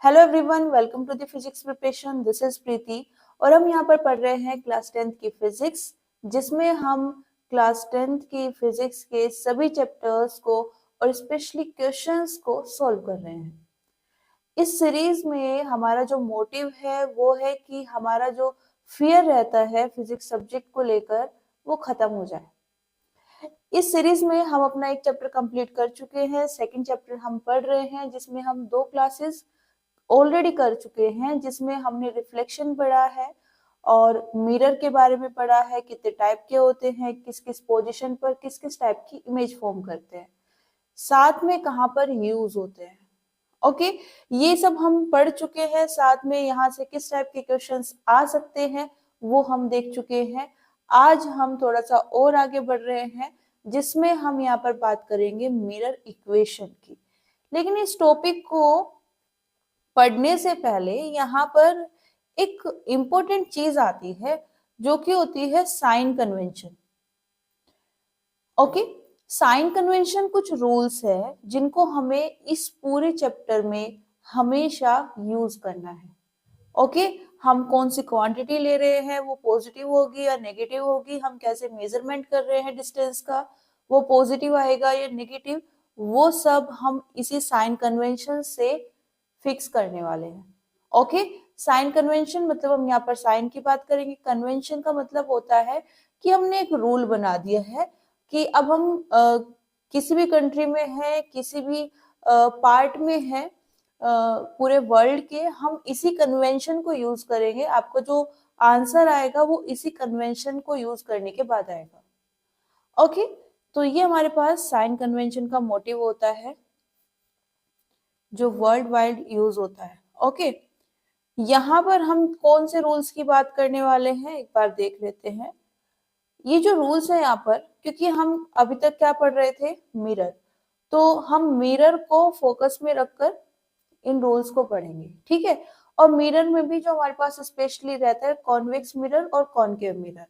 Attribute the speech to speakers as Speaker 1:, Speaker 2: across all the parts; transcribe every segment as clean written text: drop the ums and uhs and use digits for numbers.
Speaker 1: Hello everyone, welcome to the physics preparation. This is Preeti और हम यहाँ पर पढ़ रहे हैं क्लास 10th की फिजिक्स, जिसमें हम क्लास 10th की फिजिक्स के सभी चैप्टर्स को और स्पेशली क्वेश्चंस को सॉल्व कर रहे हैं। इस सीरीज में हमारा जो मोटिव है वो है कि हमारा जो फियर रहता है फिजिक्स सब्जेक्ट को लेकर वो खत्म हो जाए। इस सीरीज में हम अपना एक चैप्टर कंप्लीट कर चुके हैं। सेकंड चैप्टर हम पढ़ रहे हैं, जिसमें हम 2 क्लासेस ऑलरेडी कर चुके हैं, जिसमें हमने रिफ्लेक्शन पढ़ा है और मिरर के बारे में पढ़ा है, कितने टाइप के होते हैं, किस किस पोजीशन पर किस किस टाइप की इमेज फॉर्म करते हैं, साथ में कहाँ पर यूज होते हैं। ओके, ये सब हम पढ़ चुके हैं। साथ में यहाँ से किस टाइप के क्वेश्चंस आ सकते हैं वो हम देख चुके हैं। आज हम थोड़ा सा और आगे बढ़ रहे हैं, जिसमें हम यहाँ पर बात करेंगे मिरर इक्वेशन की। लेकिन इस टॉपिक को पढ़ने से पहले यहाँ पर एक इम्पोर्टेंट चीज आती है, जो कि होती है sign convention. Okay, sign convention कुछ रूल्स है जिनको हमें इस पूरे चैप्टर में हमेशा यूज करना है। ओके, हम कौन सी क्वांटिटी ले रहे हैं, वो पॉजिटिव होगी या नेगेटिव होगी, हम कैसे मेजरमेंट कर रहे हैं डिस्टेंस का, वो पॉजिटिव आएगा या नेगेटिव, वो सब हम इसी साइन कन्वेंशन से फिक्स करने वाले हैं। ओके, साइन कन्वेंशन मतलब हम यहाँ पर साइन की बात करेंगे। कन्वेंशन का मतलब होता है कि हमने एक रूल बना दिया है कि अब हम किसी भी कंट्री में है, किसी भी पार्ट में है, पूरे वर्ल्ड के, हम इसी कन्वेंशन को यूज करेंगे। आपको जो आंसर आएगा वो इसी कन्वेंशन को यूज करने के बाद आएगा। ओके, तो ये हमारे पास साइन कन्वेंशन का मोटिव होता है जो वर्ल्ड वाइड यूज होता है। ओके, यहाँ पर हम कौन से रूल्स की बात करने वाले हैं एक बार देख लेते हैं। ये जो रूल्स है यहाँ पर, क्योंकि हम अभी तक क्या पढ़ रहे थे, मिरर, तो हम मिरर को फोकस में रखकर इन रूल्स को पढ़ेंगे। ठीक है, और मिरर में भी जो हमारे पास स्पेशली रहता है कॉन्वेक्स मिरर और कॉनकेव मिरर।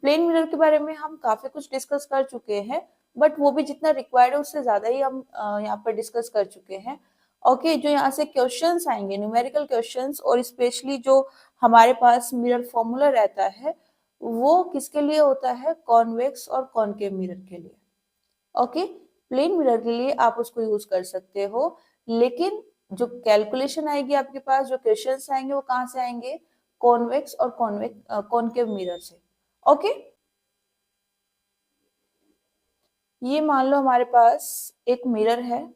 Speaker 1: प्लेन मिरर के बारे में हम काफी कुछ डिस्कस कर चुके हैं, बट वो भी जितना रिक्वायर्ड है उससे ज्यादा ही हम यहाँ पर डिस्कस कर चुके हैं। ओके, जो यहाँ से क्वेश्चंस आएंगे, न्यूमेरिकल क्वेश्चंस, और स्पेशली जो हमारे पास मिरर फॉर्मूला रहता है वो किसके लिए होता है, कॉन्वेक्स और कॉनकेव मिरर के लिए। ओके, प्लेन मिरर के लिए आप उसको यूज कर सकते हो, लेकिन जो कैलकुलेशन आएगी आपके पास, जो क्वेश्चंस आएंगे, वो कहाँ से आएंगे, कॉन्वेक्स और कॉनकेव मिरर से। ओके, ये मान लो हमारे पास एक मिरर है,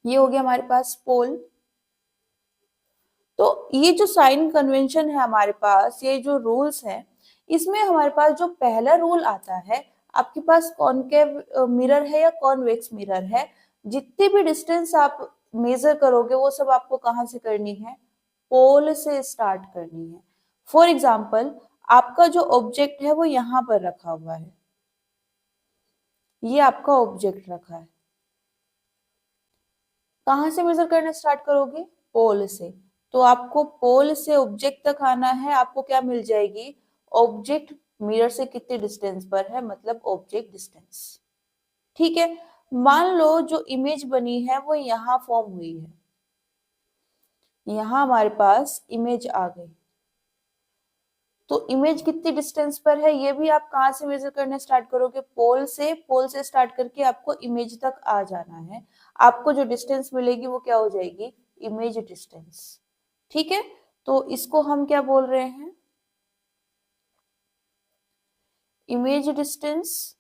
Speaker 1: ये हो गया हमारे पास पोल। तो ये जो साइन कन्वेंशन है हमारे पास, ये जो रूल्स हैं, इसमें हमारे पास जो पहला रूल आता है, आपके पास कॉनकेव मिरर है या कॉन्वेक्स मिरर है, जितनी भी डिस्टेंस आप मेजर करोगे वो सब आपको कहाँ से करनी है, पोल से स्टार्ट करनी है। फॉर एग्जाम्पल, आपका जो ऑब्जेक्ट है वो यहाँ पर रखा हुआ है, ये आपका ऑब्जेक्ट रखा है, कहाँ से मेजर करना स्टार्ट करोगे, पोल से। तो आपको पोल से ऑब्जेक्ट तक आना है, आपको क्या मिल जाएगी, ऑब्जेक्ट मिरर से कितने डिस्टेंस पर है, मतलब ऑब्जेक्ट डिस्टेंस। ठीक है, मान लो जो इमेज बनी है वो यहाँ फॉर्म हुई है, यहाँ हमारे पास इमेज आ गई। तो इमेज कितनी डिस्टेंस पर है, ये भी आप कहाँ से मेजर करना स्टार्ट करोगे, पोल से। पोल से स्टार्ट करके आपको इमेज तक आ जाना है। आपको जो डिस्टेंस मिलेगी वो क्या हो जाएगी, इमेज डिस्टेंस। ठीक है, तो इसको हम क्या बोल रहे हैं, इमेज डिस्टेंस।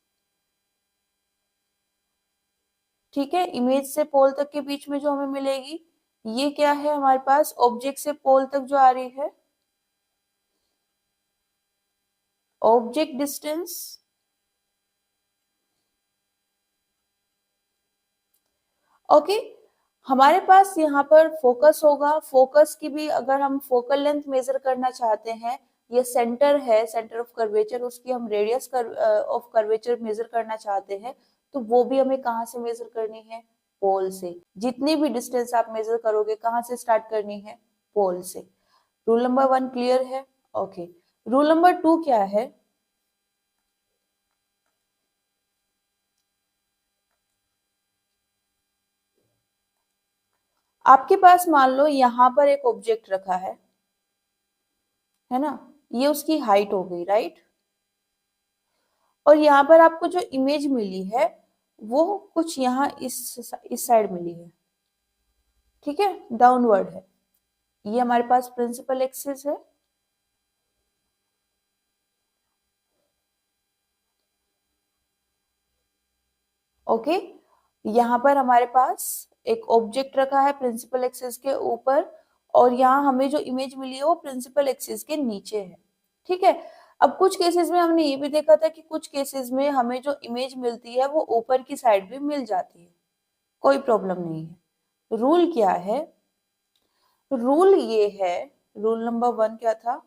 Speaker 1: ठीक है, इमेज से पोल तक के बीच में जो हमें मिलेगी, ये क्या है हमारे पास, ऑब्जेक्ट से पोल तक जो आ रही है, ऑब्जेक्ट डिस्टेंस। ओके, हमारे पास यहाँ पर फोकस होगा। फोकस की भी अगर हम फोकल लेंथ मेजर करना चाहते हैं, ये सेंटर है, सेंटर ऑफ कर्वेचर, उसकी हम रेडियस ऑफ कर्वेचर मेजर करना चाहते हैं, तो वो भी हमें कहाँ से मेजर करनी है, पोल से। जितनी भी डिस्टेंस आप मेजर करोगे कहाँ से स्टार्ट करनी है, पोल से। रूल नंबर 1 क्लियर है। ओके, रूल नंबर 2 क्या है, आपके पास मान लो यहाँ पर एक ऑब्जेक्ट रखा है ना, ये उसकी हाइट हो गई, राइट। और यहाँ पर आपको जो इमेज मिली है वो कुछ यहाँ इस साइड मिली है, ठीक है, डाउनवर्ड है। ये हमारे पास प्रिंसिपल एक्सिस है। ओके, यहाँ पर हमारे पास एक ऑब्जेक्ट रखा है प्रिंसिपल एक्सिस के ऊपर, और यहाँ हमें जो इमेज मिली है वो प्रिंसिपल एक्सिस के नीचे है, ठीक है। अब कुछ केसेस में हमने ये भी देखा था कि कुछ केसेस में हमें जो इमेज मिलती है वो ऊपर की साइड भी मिल जाती है, कोई प्रॉब्लम नहीं है। रूल क्या है? रूल ये है, रूल नंबर 1 क्या था?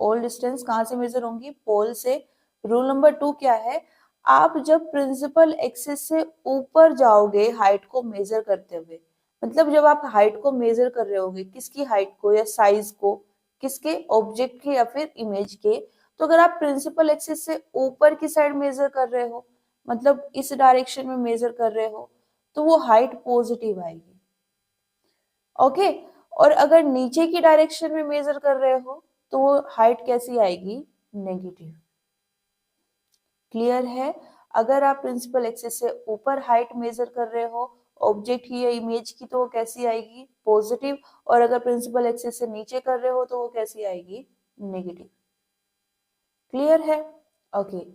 Speaker 1: ऑल डिस्टेंस कहाँ से मेजर होंगी? पोल से। रूल नंबर 2 क्या है? आप जब प्रिंसिपल एक्सिस से ऊपर जाओगे हाइट को मेजर करते हुए, मतलब जब आप हाइट को मेजर कर रहे होगे, किसकी हाइट को या साइज को, किसके, ऑब्जेक्ट के या फिर इमेज के, तो अगर आप प्रिंसिपल एक्सिस से ऊपर की साइड मेजर कर रहे हो, मतलब इस डायरेक्शन में मेजर कर रहे हो, तो वो हाइट पॉजिटिव आएगी। ओके, और अगर नीचे की डायरेक्शन में मेजर कर रहे हो तो वो हाइट कैसी आएगी? नेगेटिव। क्लियर है? अगर आप प्रिंसिपल एक्सिस से ऊपर हाइट मेजर कर रहे हो ऑब्जेक्ट की या इमेज की, तो वो कैसी आएगी? पॉजिटिव। और अगर प्रिंसिपल एक्सिस से नीचे कर रहे हो तो वो कैसी आएगी? नेगेटिव। क्लियर है? ओके,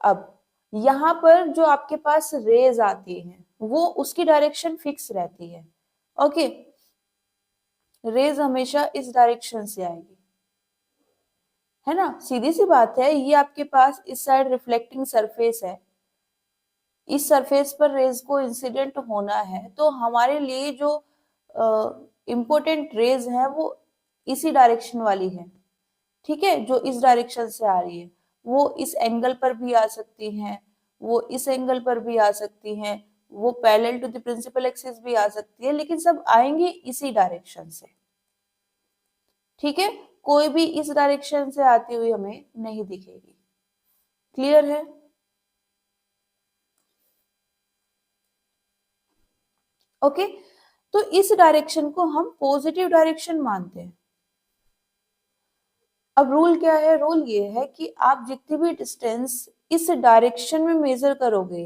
Speaker 1: अब यहाँ पर जो आपके पास रेज आती हैं वो उसकी डायरेक्शन फिक्स रहती है। ओके, रेज हमेशा इस डायरेक्शन से आएगी, है ना, सीधी सी बात है। ये आपके पास इस साइड रिफ्लेक्टिंग सरफेस है, इस सरफेस पर रेज को इंसिडेंट होना है, तो हमारे लिए जो इम्पोर्टेंट रेज है वो इसी डायरेक्शन वाली है, ठीक है, जो इस डायरेक्शन से आ रही है। वो इस एंगल पर भी आ सकती हैं, वो इस एंगल पर भी आ सकती हैं, वो parallel to the principal axis भी आ सकती है, लेकिन सब आएंगे इसी डायरेक्शन से, ठीक है। कोई भी इस डायरेक्शन से आती हुई हमें नहीं दिखेगी। क्लियर है? ओके, तो इस डायरेक्शन को हम पॉजिटिव डायरेक्शन मानते हैं। अब रूल क्या है? रूल ये है कि आप जितनी भी डिस्टेंस इस डायरेक्शन में मेजर करोगे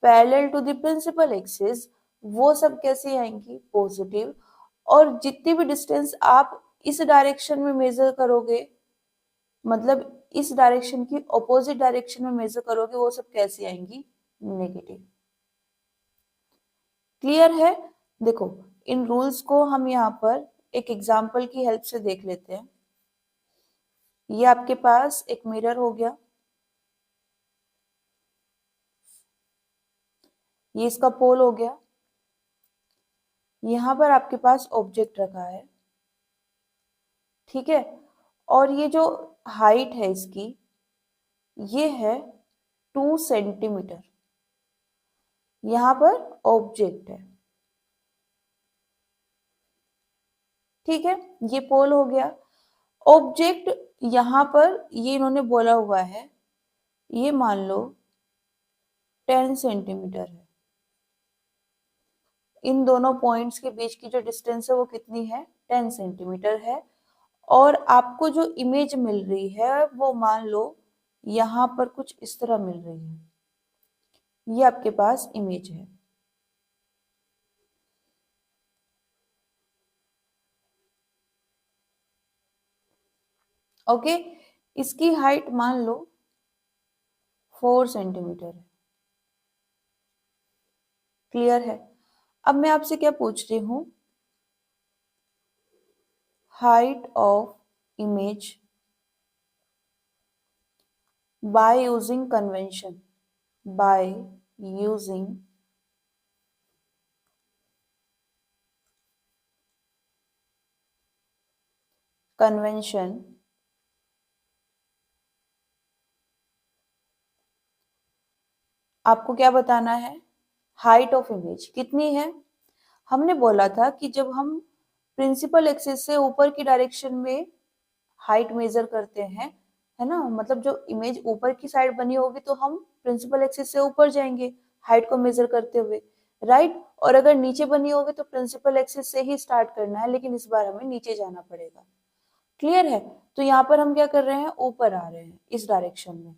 Speaker 1: parallel to the principal axis, वो सब कैसे आएंगी? पॉजिटिव। और जितनी भी डिस्टेंस आप इस डायरेक्शन में मेजर करोगे, मतलब इस डायरेक्शन की ऑपोजिट डायरेक्शन में मेजर करोगे, वो सब कैसी आएंगी? नेगेटिव। क्लियर है? देखो, इन रूल्स को हम यहाँ पर एक एग्जाम्पल की हेल्प से देख लेते हैं। ये आपके पास एक मिरर हो गया, ये इसका पोल हो गया, यहाँ पर आपके पास ऑब्जेक्ट रखा है, ठीक है। और ये जो हाइट है इसकी, ये है 2 सेंटीमीटर। यहाँ पर ऑब्जेक्ट है, ठीक है, ये पोल हो गया। ऑब्जेक्ट यहाँ पर ये इन्होंने बोला हुआ है, ये मान लो 10 सेंटीमीटर है। इन दोनों पॉइंट्स के बीच की जो डिस्टेंस है वो कितनी है? 10 सेंटीमीटर है। और आपको जो इमेज मिल रही है वो मान लो यहाँ पर कुछ इस तरह मिल रही है, ये आपके पास इमेज है। ओके, इसकी हाइट मान लो 4 सेंटीमीटर है। क्लियर है? अब मैं आपसे क्या पूछ रही हूँ? Height of image by using convention, by using convention आपको क्या बताना है? हाइट ऑफ इमेज कितनी है? हमने बोला था कि जब हम प्रिंसिपल एक्सिस से ऊपर की डायरेक्शन में हाइट मेजर करते हैं, है ना, मतलब जो इमेज ऊपर की साइड बनी होगी तो हम प्रिंसिपल एक्सिस से ऊपर जाएंगे हाइट को मेजर करते हुए, राइट। और अगर नीचे बनी होगी तो प्रिंसिपल एक्सिस से ही स्टार्ट करना है, लेकिन इस बार हमें नीचे जाना पड़ेगा। क्लियर है? तो यहाँ पर हम क्या कर रहे हैं, ऊपर आ रहे हैं इस डायरेक्शन में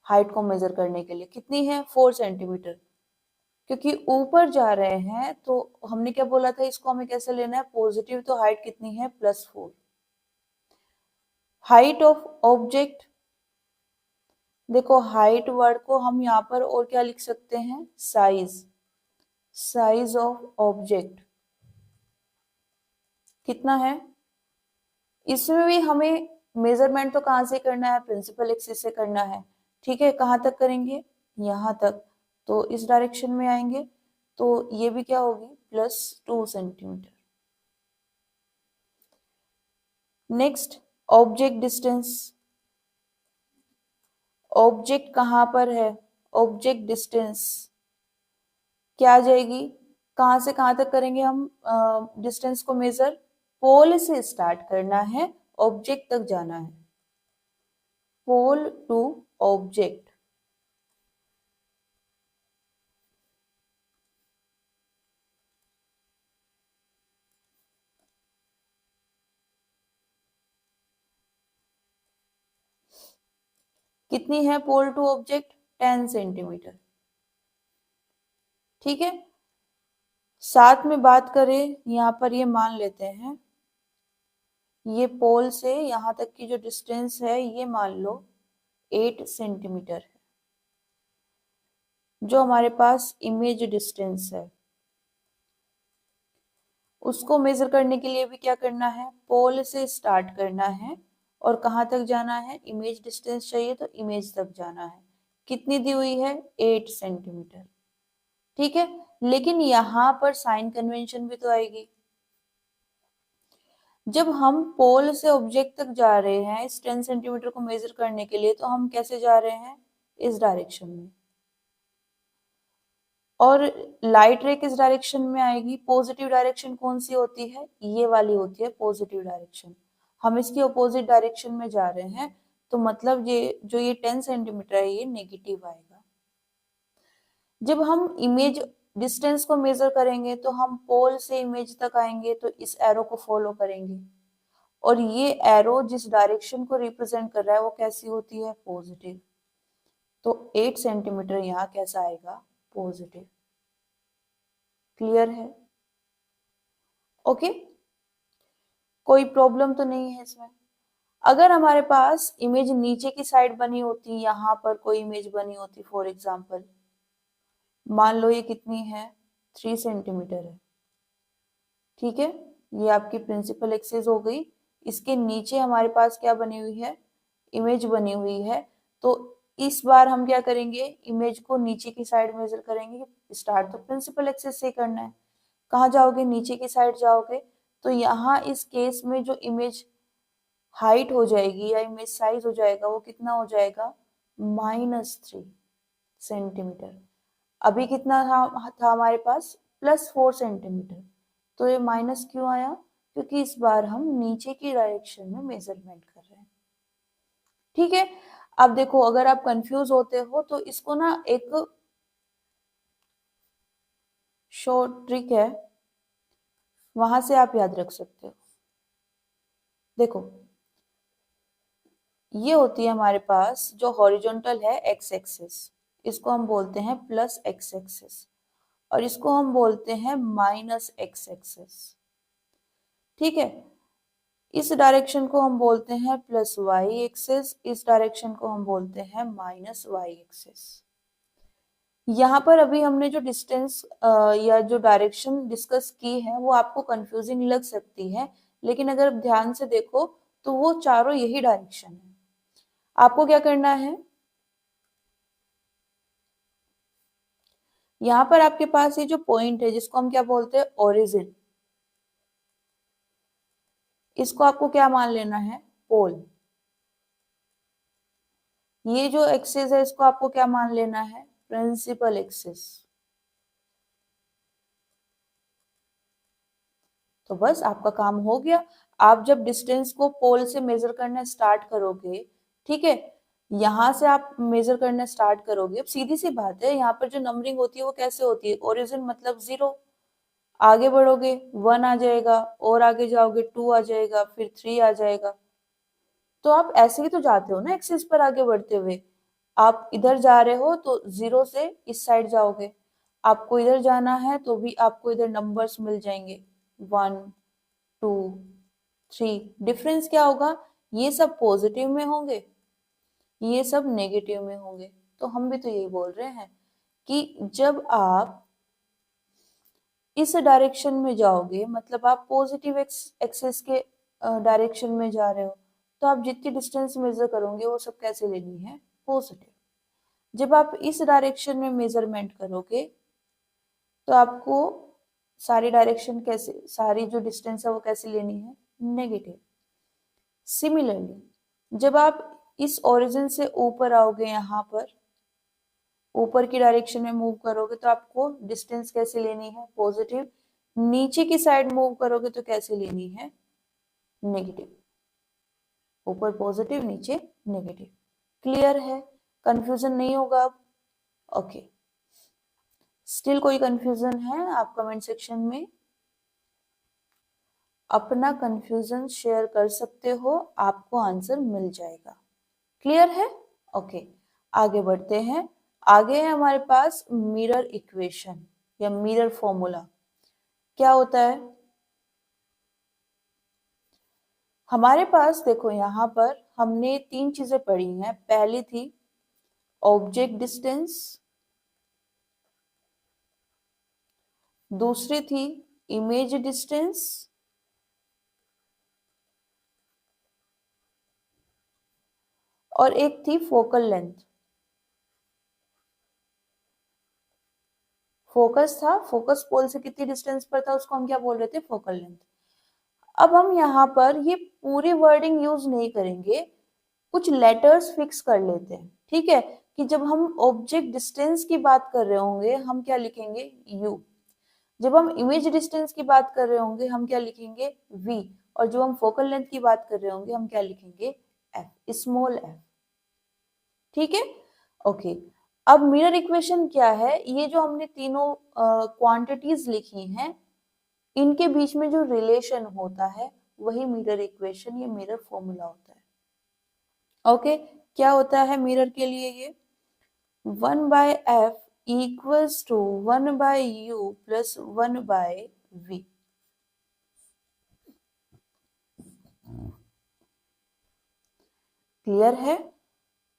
Speaker 1: हाइट को मेजर करने के लिए। कितनी है, 4 सेंटीमीटर। क्योंकि ऊपर जा रहे हैं तो हमने क्या बोला था, इसको हमें कैसे लेना है, पॉजिटिव। तो हाइट कितनी है, +4। हाइट ऑफ ऑब्जेक्ट, देखो हाइट वर्ड को हम यहाँ पर और क्या लिख सकते हैं, साइज। साइज ऑफ ऑब्जेक्ट कितना है, इसमें भी हमें मेजरमेंट तो कहाँ से करना है, प्रिंसिपल एक्सिस से करना है। ठीक है, कहाँ तक करेंगे, यहाँ तक। तो इस डायरेक्शन में आएंगे तो ये भी क्या होगी, +2 centimetre. Next, object distance. Object कहाँ पर है, ऑब्जेक्ट डिस्टेंस क्या आ जाएगी, कहाँ से कहाँ तक करेंगे हम डिस्टेंस को मेजर, पोल से स्टार्ट करना है, ऑब्जेक्ट तक जाना है, पोल टू ऑब्जेक्ट। कितनी है पोल टू ऑब्जेक्ट, 10 सेंटीमीटर। ठीक है, साथ में बात करें यहाँ पर, ये मान लेते हैं ये पोल से यहाँ तक की जो डिस्टेंस है ये मान लो 8 सेंटीमीटर है, जो हमारे पास इमेज डिस्टेंस है। उसको मेजर करने के लिए भी क्या करना है, पोल से स्टार्ट करना है और कहाँ तक जाना है, इमेज डिस्टेंस चाहिए तो इमेज तक जाना है। कितनी दी हुई है, 8 सेंटीमीटर। ठीक है, लेकिन यहाँ पर साइन कन्वेंशन भी तो आएगी। जब हम पोल से ऑब्जेक्ट तक जा रहे हैं इस 10 सेंटीमीटर को मेजर करने के लिए, तो हम कैसे जा रहे हैं, इस डायरेक्शन में। और लाइट रे किस डायरेक्शन में आएगी, पॉजिटिव डायरेक्शन कौन सी होती है, ये वाली होती है पॉजिटिव डायरेक्शन। हम इसकी अपोजिट डायरेक्शन में जा रहे हैं, तो मतलब ये जो ये 10 सेंटीमीटर है ये नेगेटिव आएगा। जब हम इमेज डिस्टेंस को मेजर करेंगे तो हम पोल से इमेज तक आएंगे, तो इस एरो को फॉलो करेंगे और ये एरो जिस डायरेक्शन को रिप्रेजेंट कर रहा है वो कैसी होती है, पॉजिटिव। तो 8 सेंटीमीटर यहाँ कैसा आएगा, पॉजिटिव। क्लियर है? ओके, कोई प्रॉब्लम तो नहीं है इसमें। अगर हमारे पास इमेज नीचे की साइड बनी होती, यहाँ पर कोई इमेज बनी होती, फॉर एग्जांपल मान लो ये कितनी है, 3 सेंटीमीटर है। ठीक है, ये आपकी प्रिंसिपल एक्सिस हो गई। इसके नीचे हमारे पास क्या बनी हुई है, इमेज बनी हुई है। तो इस बार हम क्या करेंगे, इमेज को नीचे की साइड मेजर करेंगे। स्टार्ट तो प्रिंसिपल एक्सिस से करना है। कहाँ जाओगे, नीचे की साइड जाओगे। तो यहाँ इस केस में जो इमेज हाइट हो जाएगी या इमेज साइज हो जाएगा वो कितना हो जाएगा, -3 सेंटीमीटर। अभी कितना था हमारे पास, +4 सेंटीमीटर। तो ये माइनस क्यों आया, क्योंकि इस बार हम नीचे की डायरेक्शन में मेजरमेंट कर रहे हैं। ठीक है, अब देखो अगर आप कंफ्यूज होते हो तो इसको ना एक शॉर्ट ट्रिक है, वहां से आप याद रख सकते हो। देखो ये होती है हमारे पास जो हॉरिजॉन्टल है एक्स एक्सिस, इसको हम बोलते हैं प्लस एक्स एक्सिस, और इसको हम बोलते हैं माइनस एक्स एक्सिस। ठीक है, इस डायरेक्शन को हम बोलते हैं प्लस वाई एक्सिस, इस डायरेक्शन को हम बोलते हैं माइनस वाई एक्सिस। यहाँ पर अभी हमने जो डिस्टेंस या जो डायरेक्शन डिस्कस की है वो आपको कंफ्यूजिंग लग सकती है, लेकिन अगर आप ध्यान से देखो तो वो चारों यही डायरेक्शन है। आपको क्या करना है, यहाँ पर आपके पास ये जो पॉइंट है जिसको हम क्या बोलते हैं, ओरिजिन, इसको आपको क्या मान लेना है, पोल। ये जो एक्सिस है इसको आपको क्या मान लेना है, प्रिंसिपल एक्सिस। तो बस आपका काम हो गया। आप जब डिस्टेंस को पोल से मेजर करना स्टार्ट करोगे, ठीक है, यहाँ से आप मेजर करना स्टार्ट करोगे। अब सीधी सी बात है, यहाँ पर जो नंबरिंग होती है वो कैसे होती है, ओरिजिन मतलब 0, आगे बढ़ोगे 1 आ जाएगा, और आगे जाओगे 2 आ जाएगा, फिर 3 आ जाएगा। तो आप ऐसे ही तो जाते हो ना एक्सिस पर आगे बढ़ते हुए। आप इधर जा रहे हो तो 0 से इस साइड जाओगे, आपको इधर जाना है तो भी आपको इधर नंबर्स मिल जाएंगे 1 2 3। डिफरेंस क्या होगा, ये सब पॉजिटिव में होंगे, ये सब नेगेटिव में होंगे। तो हम भी तो यही बोल रहे हैं कि जब आप इस डायरेक्शन में जाओगे, मतलब आप पॉजिटिव एक्सिस के डायरेक्शन में जा रहे हो, तो आप जितनी डिस्टेंस मेजर करोगे वो सब कैसे लेनी है, पॉजिटिव। जब आप इस डायरेक्शन में मेजरमेंट करोगे तो आपको सारी डायरेक्शन कैसे, सारी जो डिस्टेंस है वो कैसे लेनी है, नेगेटिव। सिमिलरली जब आप इस ओरिजिन से ऊपर आओगे, यहाँ पर ऊपर की डायरेक्शन में मूव करोगे तो आपको डिस्टेंस कैसे लेनी है, पॉजिटिव। नीचे की साइड मूव करोगे तो कैसे लेनी है, नेगेटिव। ऊपर पॉजिटिव, नीचे नेगेटिव। क्लियर है, कंफ्यूजन नहीं होगा अब? ओके, स्टिल कोई कंफ्यूजन है आप कमेंट सेक्शन में अपना कंफ्यूजन शेयर कर सकते हो, आपको आंसर मिल जाएगा। क्लियर है? ओके, आगे बढ़ते हैं। आगे है हमारे पास मिरर इक्वेशन या मिरर फॉर्मूला। क्या होता है हमारे पास, देखो यहाँ पर हमने 3 चीजें पढ़ी हैं। पहली थी ऑब्जेक्ट डिस्टेंस, दूसरी थी इमेज डिस्टेंस, और एक थी फोकल लेंथ। फोकस था, फोकस पोल से कितनी डिस्टेंस पर था उसको हम क्या बोल रहे थे, फोकल लेंथ। अब हम यहाँ पर ये पूरी वर्डिंग यूज नहीं करेंगे, कुछ लेटर्स फिक्स कर लेते हैं। ठीक है, कि जब हम ऑब्जेक्ट डिस्टेंस की बात कर रहे होंगे हम क्या लिखेंगे, u। जब हम इमेज डिस्टेंस की बात कर रहे होंगे हम क्या लिखेंगे, v। और जब हम फोकल लेंथ की बात कर रहे होंगे हम क्या लिखेंगे, f, स्मॉल f। ठीक है, ओके। अब मिरर इक्वेशन क्या है, ये जो हमने तीनों क्वांटिटीज लिखी हैं इनके बीच में जो रिलेशन होता है वही मिरर इक्वेशन या मिरर फॉर्मूला होता है। ओके, क्या होता है मिरर के लिए, ये 1/f equals to 1/u plus 1/v। Clear है?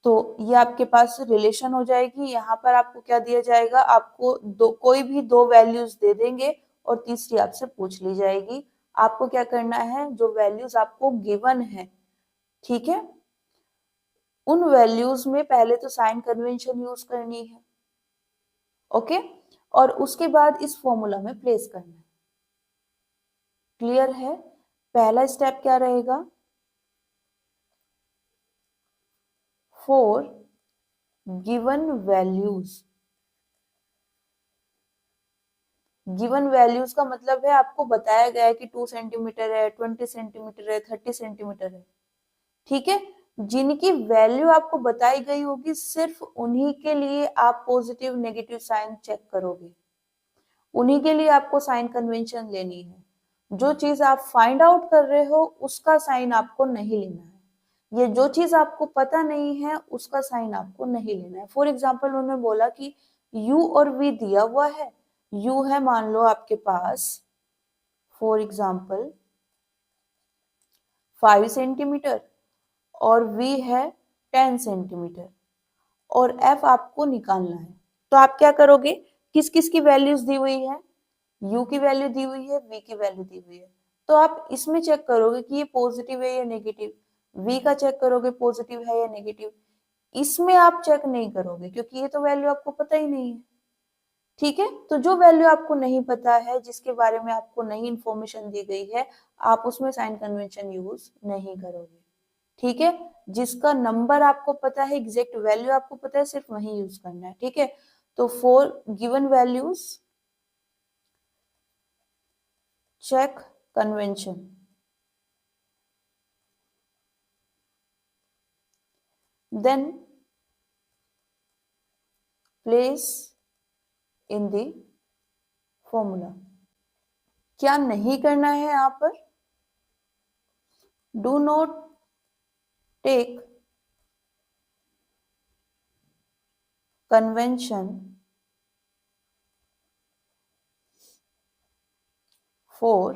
Speaker 1: तो ये आपके पास रिलेशन हो जाएगी। यहाँ पर आपको क्या दिया जाएगा, आपको कोई भी 2 वैल्यूज दे देंगे और तीसरी आपसे पूछ ली जाएगी। आपको क्या करना है, जो वैल्यूज आपको गिवन है, ठीक है, उन वैल्यूज में पहले तो साइन कन्वेंशन यूज करनी है। ओके, और उसके बाद इस फॉर्मूला में प्लेस करना है। क्लियर है? पहला स्टेप क्या रहेगा, for given values. Given values का मतलब है आपको बताया गया है कि 2 सेंटीमीटर है, 20 सेंटीमीटर है, 30 सेंटीमीटर है। ठीक है, जिनकी वैल्यू आपको बताई गई होगी सिर्फ उन्हीं के लिए आप पॉजिटिव नेगेटिव साइन चेक करोगे, उन्हीं के लिए आपको साइन कन्वेंशन लेनी है। जो चीज आप फाइंड आउट कर रहे हो उसका साइन आपको नहीं लेना है। ये जो चीज आपको पता नहीं है उसका साइन आपको नहीं लेना है। फॉर एग्जाम्पल उन्होंने बोला कि u और v दिया हुआ है। u है मान लो आपके पास फॉर एग्जाम्पल 5 सेंटीमीटर और v है 10 सेंटीमीटर, और f आपको निकालना है। तो आप क्या करोगे, किस किस की वैल्यूज दी हुई है, u की वैल्यू दी हुई है, v की वैल्यू दी हुई है। तो आप इसमें चेक करोगे कि ये पॉजिटिव है या नेगेटिव, v का चेक करोगे पॉजिटिव है या नेगेटिव। इसमें आप चेक नहीं करोगे क्योंकि ये तो वैल्यू आपको पता ही नहीं है। ठीक है, तो जो वैल्यू आपको नहीं पता है, जिसके बारे में आपको नई इंफॉर्मेशन दी गई है, आप उसमें साइन कन्वेंशन यूज नहीं करोगे। ठीक है, जिसका नंबर आपको पता है, एग्जैक्ट वैल्यू आपको पता है, सिर्फ वही यूज करना है। ठीक है, तो for given values check convention, then place in the formula. क्या नहीं करना है यहां पर? Do not take convention for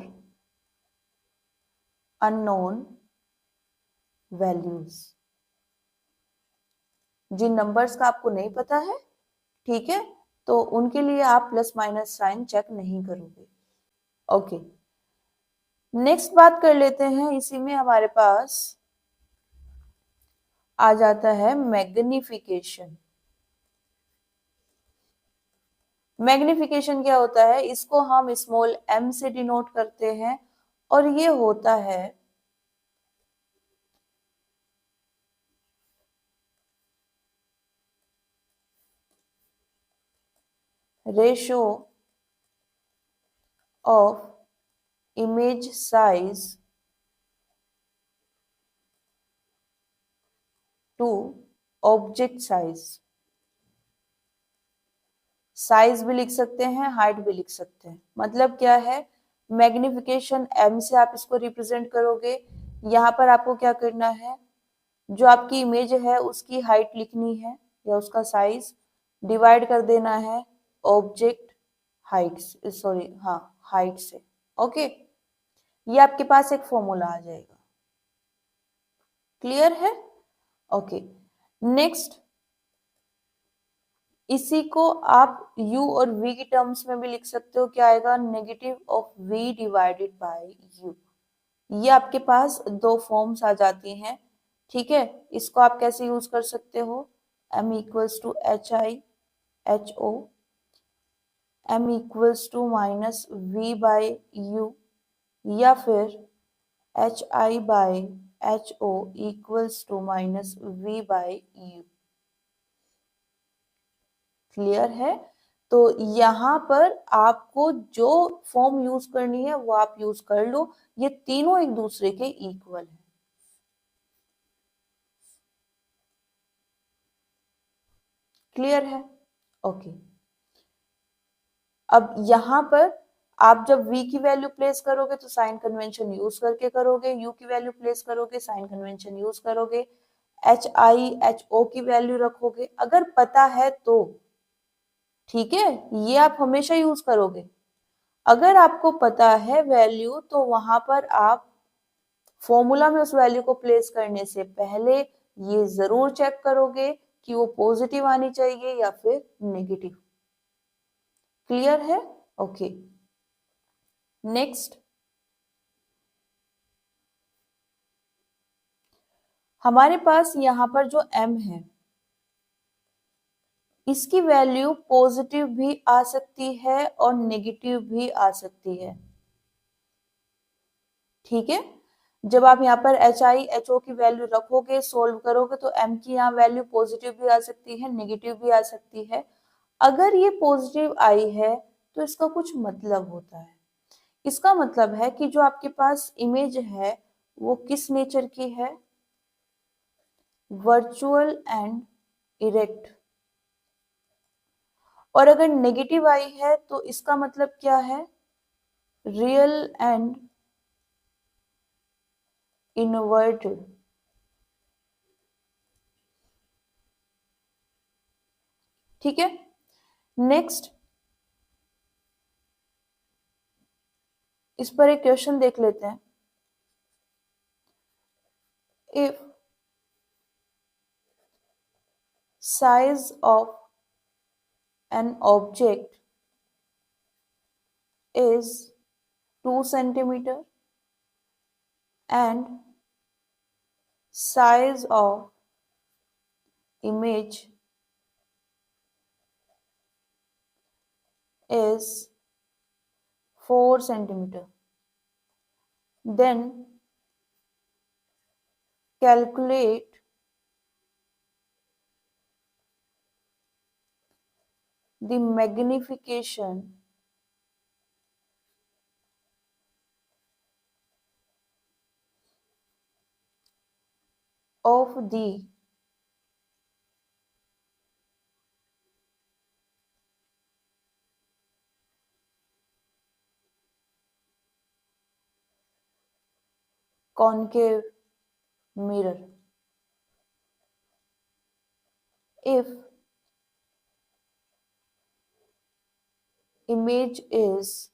Speaker 1: unknown values. जिन नंबर्स का आपको नहीं पता है, ठीक है, तो उनके लिए आप प्लस माइनस साइन चेक नहीं करोगे। ओके, नेक्स्ट बात कर लेते हैं। इसी में हमारे पास आ जाता है मैग्निफिकेशन। मैग्निफिकेशन क्या होता है? इसको हम स्मॉल m से डिनोट करते हैं और ये होता है ratio of image size to object size. Size भी लिख सकते हैं, हाइट भी लिख सकते हैं। मतलब क्या है? मैग्निफिकेशन m से आप इसको रिप्रेजेंट करोगे। यहाँ पर आपको क्या करना है? जो आपकी इमेज है उसकी हाइट लिखनी है या उसका साइज, डिवाइड कर देना है ऑब्जेक्ट हाइट, सॉरी हाँ, हाइट से। ओके, ये आपके पास एक फॉर्मूला आ जाएगा। क्लियर है? ओके, नेक्स्ट इसी को आप u और v की टर्म्स में भी लिख सकते हो। क्या आएगा? Negative of v divided by u। ये आपके पास दो फॉर्म्स आ जाती हैं, ठीक है। इसको आप कैसे यूज कर सकते हो? m equals to H I H O, m equals to minus v by u, या फिर H I by H O equals to minus v by u। Clear है? तो यहाँ पर आपको जो फॉर्म यूज करनी है वो आप यूज कर लो। ये तीनों एक दूसरे के इक्वल है। क्लियर है? ओके, अब यहाँ पर आप जब v की वैल्यू प्लेस करोगे तो साइन कन्वेंशन यूज करके करोगे, u की वैल्यू प्लेस करोगे साइन कन्वेंशन यूज करोगे, एच आई एच ओ की वैल्यू रखोगे अगर पता है तो, ठीक है, ये आप हमेशा यूज करोगे। अगर आपको पता है वैल्यू तो वहां पर आप फॉर्मूला में उस वैल्यू को प्लेस करने से पहले ये जरूर चेक करोगे कि वो पॉजिटिव आनी चाहिए या फिर नेगेटिव। क्लियर है? ओके, नेक्स्ट हमारे पास यहाँ पर जो m है इसकी वैल्यू पॉजिटिव भी आ सकती है और नेगेटिव भी आ सकती है, ठीक है। जब आप यहाँ पर एच आई एच ओ की वैल्यू रखोगे, सोल्व करोगे तो m की यहाँ वैल्यू पॉजिटिव भी आ सकती है, नेगेटिव भी आ सकती है। अगर ये पॉजिटिव आई है तो इसका कुछ मतलब होता है। इसका मतलब है कि जो आपके पास इमेज है वो किस नेचर की है? Virtual and erect. और अगर नेगेटिव आई है तो इसका मतलब क्या है? Real and inverted. ठीक है, नेक्स्ट इस पर एक क्वेश्चन देख लेते हैं। If size of an object is 2 centimeter and size of image is 4 centimeter, then calculate the magnification of the concave mirror. If image is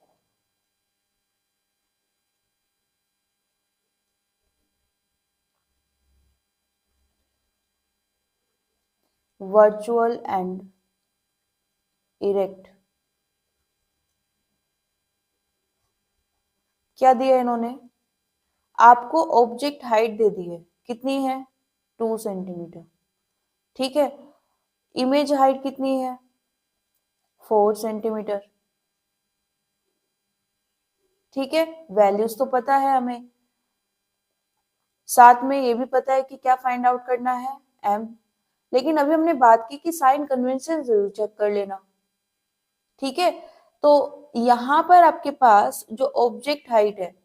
Speaker 1: virtual and erect, क्या दिया इन्होंने? आपको ऑब्जेक्ट हाइट दे दी है, कितनी है? 2 सेंटीमीटर, ठीक है। इमेज हाइट कितनी है? 4 सेंटीमीटर, ठीक है। वैल्यूज तो पता है हमें, साथ में ये भी पता है कि क्या फाइंड आउट करना है, m। लेकिन अभी हमने बात की कि साइन कन्वेंशन जरूर चेक कर लेना, ठीक है। तो यहाँ पर आपके पास जो ऑब्जेक्ट हाइट है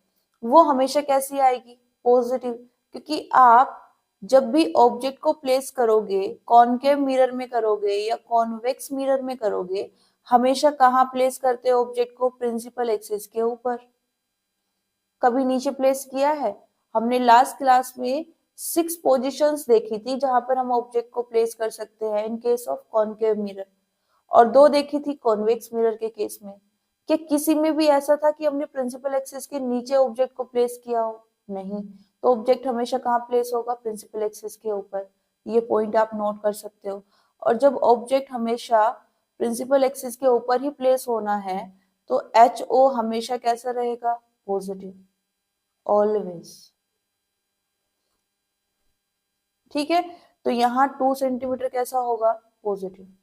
Speaker 1: वो हमेशा कैसी आएगी? पॉजिटिव, क्योंकि आप जब भी ऑब्जेक्ट को प्लेस करोगे, कॉनकेव मिरर में करोगे या कॉन्वेक्स मिरर में करोगे, हमेशा कहाँ प्लेस करते हो ऑब्जेक्ट को? प्रिंसिपल एक्सिस के ऊपर। कभी नीचे प्लेस किया है? हमने लास्ट क्लास में 6 पोजीशंस देखी थी जहां पर हम ऑब्जेक्ट को प्लेस कर सकते हैं in case of concave mirror, और 2 देखी थी कॉन्वेक्स मिरर के केस में। क्या किसी में भी ऐसा था कि हमने प्रिंसिपल एक्सिस के नीचे ऑब्जेक्ट को प्लेस किया हो? नहीं। तो ऑब्जेक्ट हमेशा कहाँ प्लेस होगा? प्रिंसिपल एक्सिस के ऊपर। ये पॉइंट आप नोट कर सकते हो। और जब ऑब्जेक्ट हमेशा प्रिंसिपल एक्सिस के ऊपर ही प्लेस होना है तो HO हमेशा कैसा रहेगा? पॉजिटिव, ऑलवेज, ठीक है। तो यहाँ 2 सेंटीमीटर कैसा होगा? पॉजिटिव।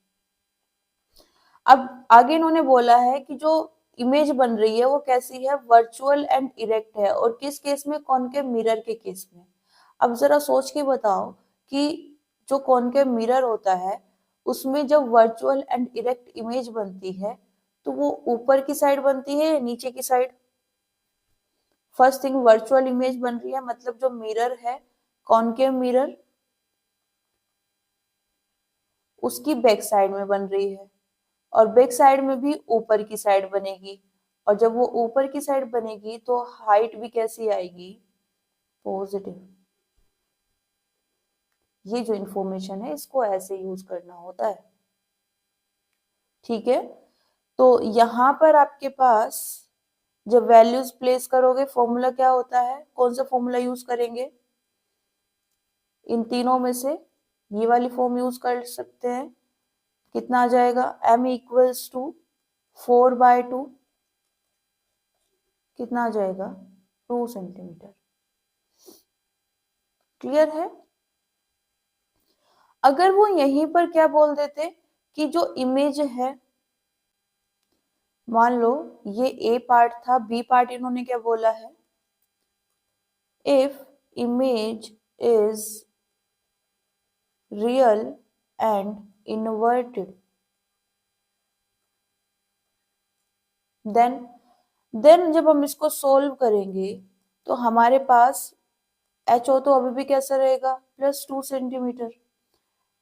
Speaker 1: अब आगे इन्होंने बोला है कि जो इमेज बन रही है वो कैसी है? वर्चुअल एंड इरेक्ट है। और किस केस में? कॉनकेव मिरर के केस में। अब जरा सोच के बताओ कि जो कॉनकेव मिरर होता है उसमें जब वर्चुअल एंड इरेक्ट इमेज बनती है तो वो ऊपर की साइड बनती है या नीचे की side? First thing, virtual image बन रही है मतलब जो मिरर है, कॉनकेव मिरर, उसकी बैक साइड में बन रही है, और बैक साइड में भी ऊपर की साइड बनेगी। और जब वो ऊपर की साइड बनेगी तो हाइट भी कैसी आएगी? पॉजिटिव। ये जो इंफॉर्मेशन है इसको ऐसे यूज करना होता है, ठीक है। तो यहाँ पर आपके पास जब वैल्यूज प्लेस करोगे फॉर्मूला क्या होता है? कौन सा फॉर्मूला यूज करेंगे? इन तीनों में से ये वाली फॉर्म यूज कर सकते हैं। कितना आ जाएगा? m इक्वल्स टू 4/2, कितना आ जाएगा? 2 सेंटीमीटर। क्लियर है? अगर वो यहीं पर क्या बोल देते कि जो इमेज है, मान लो ये ए पार्ट था, बी पार्ट इन्होंने क्या बोला है? If image is real and inverted then जब हम इसको सोल्व करेंगे तो हमारे पास HO तो अभी भी कैसा रहेगा? +2 सेंटीमीटर।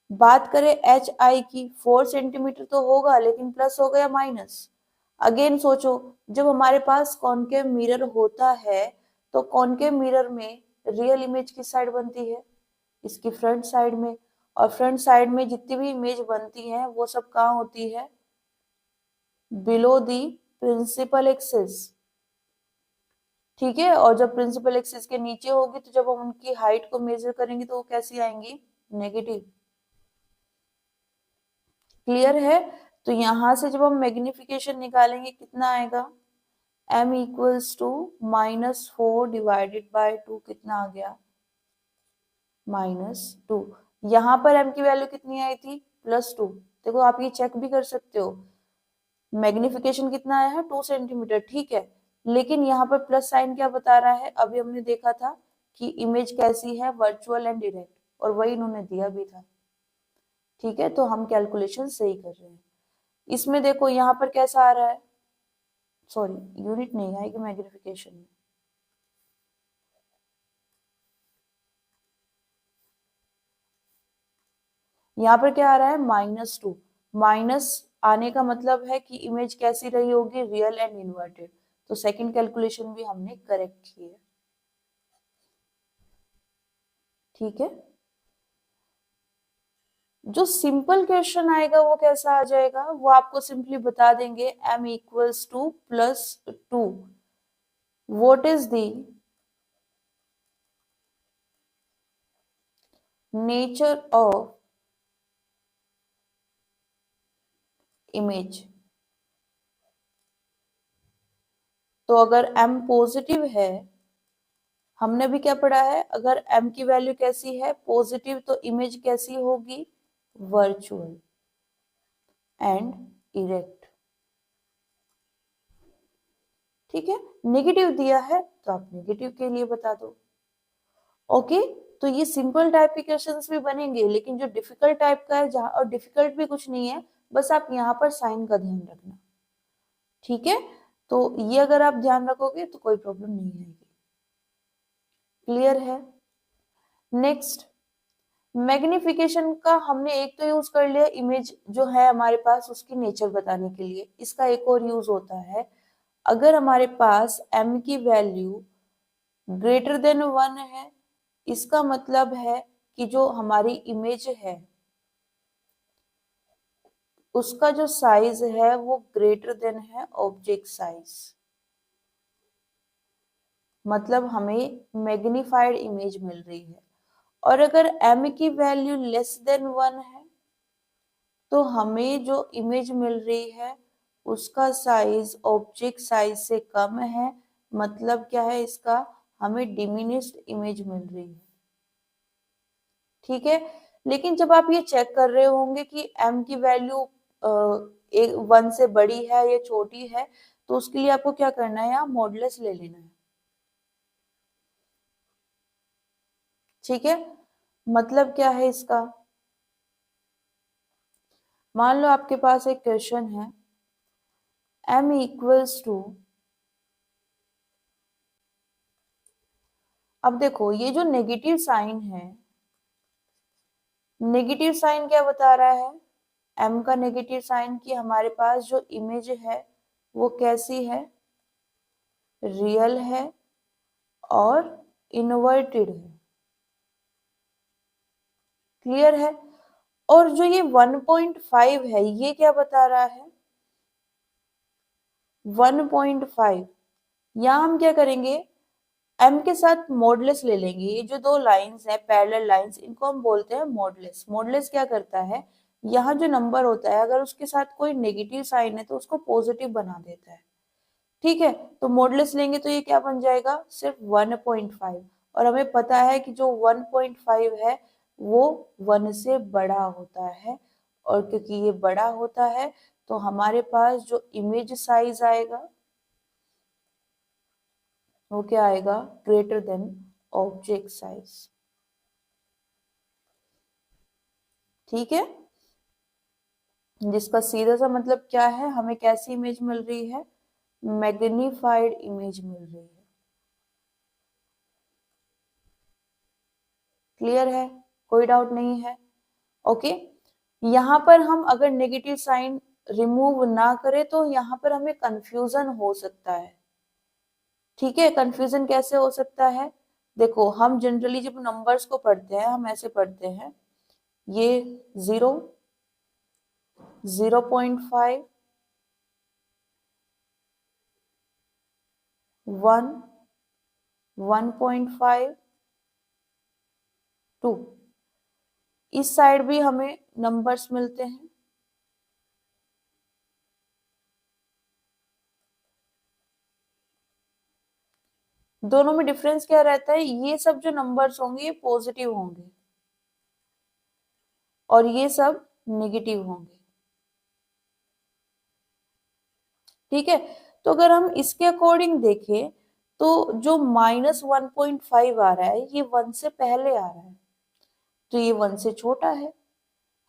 Speaker 1: बात करें HI की, 4 सेंटीमीटर तो होगा लेकिन प्लस होगा या माइनस? अगेन सोचो, जब हमारे पास कॉनकेव मिरर होता है तो कॉनकेव मिरर में रियल इमेज किस साइड बनती है? इसकी फ्रंट साइड में। और फ्रंट साइड में जितनी भी इमेज बनती है वो सब कहाँ होती है? बिलो दी प्रिंसिपल एक्सिस, ठीक है। और जब प्रिंसिपल एक्सिस के नीचे होगी तो जब हम उनकी हाइट को मेजर करेंगे तो वो कैसी आएंगी? नेगेटिव। क्लियर है? तो यहां से जब हम मैग्निफिकेशन निकालेंगे कितना आएगा? m इक्वल्स टू -4/2, कितना आ गया? -2। यहाँ पर m की वैल्यू कितनी आई थी? +2। देखो आप ये चेक भी कर सकते हो, मैग्निफिकेशन कितना आया है? 2 सेंटीमीटर, ठीक है। लेकिन यहाँ पर प्लस साइन क्या बता रहा है? अभी हमने देखा था कि इमेज कैसी है? वर्चुअल एंड डायरेक्ट, और वही इन्होंने दिया भी था, ठीक है। तो हम कैलकुलेशन सही कर रहे हैं। इसमें देखो यहाँ पर कैसा आ रहा है? सॉरी, यूनिट नहीं आएगी मैग्निफिकेशन में, यहाँ पर क्या आ रहा है? -2। माइनस आने का मतलब है कि इमेज कैसी रही होगी? Real and inverted. तो सेकंड कैलकुलेशन भी हमने करेक्ट की है। ठीक है, जो सिंपल क्वेश्चन आएगा वो कैसा आ जाएगा, वो आपको सिंपली बता देंगे m equals two plus 2, what is the nature of image. तो अगर m पॉजिटिव है, हमने भी क्या पढ़ा है, अगर m की वैल्यू कैसी है, पॉजिटिव, तो इमेज कैसी होगी, वर्चुअल एंड इरेक्ट। ठीक है, नेगेटिव दिया है तो आप नेगेटिव के लिए बता दो। ओके, तो ये सिंपल टाइप के क्वेश्चंस भी बनेंगे, लेकिन जो डिफिकल्ट टाइप का है, जहां और डिफिकल्ट भी कुछ नहीं है, बस आप यहाँ पर साइन का ध्यान रखना। ठीक है, तो ये अगर आप ध्यान रखोगे तो कोई प्रॉब्लम नहीं आएगी। क्लियर है? नेक्स्ट, मैग्निफिकेशन का हमने एक तो यूज कर लिया, इमेज जो है हमारे पास उसकी नेचर बताने के लिए। इसका एक और यूज होता है, अगर हमारे पास m की वैल्यू ग्रेटर देन 1 है, इसका मतलब है कि जो हमारी इमेज है उसका जो साइज है वो ग्रेटर देन है ऑब्जेक्ट साइज, मतलब हमें मैग्नीफाइड इमेज मिल रही है। और अगर m की वैल्यू लेस देन 1 है तो हमें जो इमेज मिल रही है उसका साइज ऑब्जेक्ट साइज से कम है, मतलब क्या है इसका, हमें डिमिनिश्ड इमेज मिल रही है। ठीक है, लेकिन जब आप ये चेक कर रहे होंगे कि m की वैल्यू 1 से बड़ी है या छोटी है, तो उसके लिए आपको क्या करना है, यहाँ मॉडुलस ले लेना है। ठीक है, मतलब क्या है इसका, मान लो आपके पास एक क्वेश्चन है, m इक्वल्स टू, अब देखो ये जो नेगेटिव साइन है, नेगेटिव साइन क्या बता रहा है, m का नेगेटिव साइन कि हमारे पास जो इमेज है वो कैसी है, रियल है और इन्वर्टेड है। क्लियर है? और जो ये 1.5 है, ये क्या बता रहा है, 1.5। यहाँ हम क्या करेंगे, m के साथ मॉडुलस ले लेंगे। ये जो दो लाइंस है, पैरेलल लाइंस, इनको हम बोलते हैं मॉडुलस। मॉडुलस क्या करता है, यहाँ जो नंबर होता है अगर उसके साथ कोई नेगेटिव साइन है तो उसको पॉजिटिव बना देता है। ठीक है, तो मॉडुलस लेंगे तो ये क्या बन जाएगा, सिर्फ 1.5। और हमें पता है कि जो 1.5 है वो 1 से बड़ा होता है, और क्योंकि ये बड़ा होता है तो हमारे पास जो इमेज साइज आएगा वो क्या आएगा, ग्रेटर देन ऑब्जेक्ट साइज। ठीक है, जिसका सीधा सा मतलब क्या है, हमें कैसी इमेज मिल रही है, मैग्नीफाइड इमेज मिल रही है। क्लियर है? कोई डाउट नहीं है? ओके, यहाँ पर हम अगर नेगेटिव साइन रिमूव ना करें तो यहाँ पर हमें कंफ्यूजन हो सकता है। ठीक है, कंफ्यूजन कैसे हो सकता है, देखो हम जनरली जब नंबर्स को पढ़ते हैं हम ऐसे पढ़ते हैं, ये 0, 0.5, 1, 1.5, 2, इस साइड भी हमें नंबर्स मिलते हैं। दोनों में डिफरेंस क्या रहता है, ये सब जो नंबर्स होंगे ये पॉजिटिव होंगे और ये सब नेगेटिव होंगे। ठीक है, तो अगर हम इसके अकॉर्डिंग देखें तो जो -1.5 आ रहा है ये 1 से पहले आ रहा है, तो ये 1 से छोटा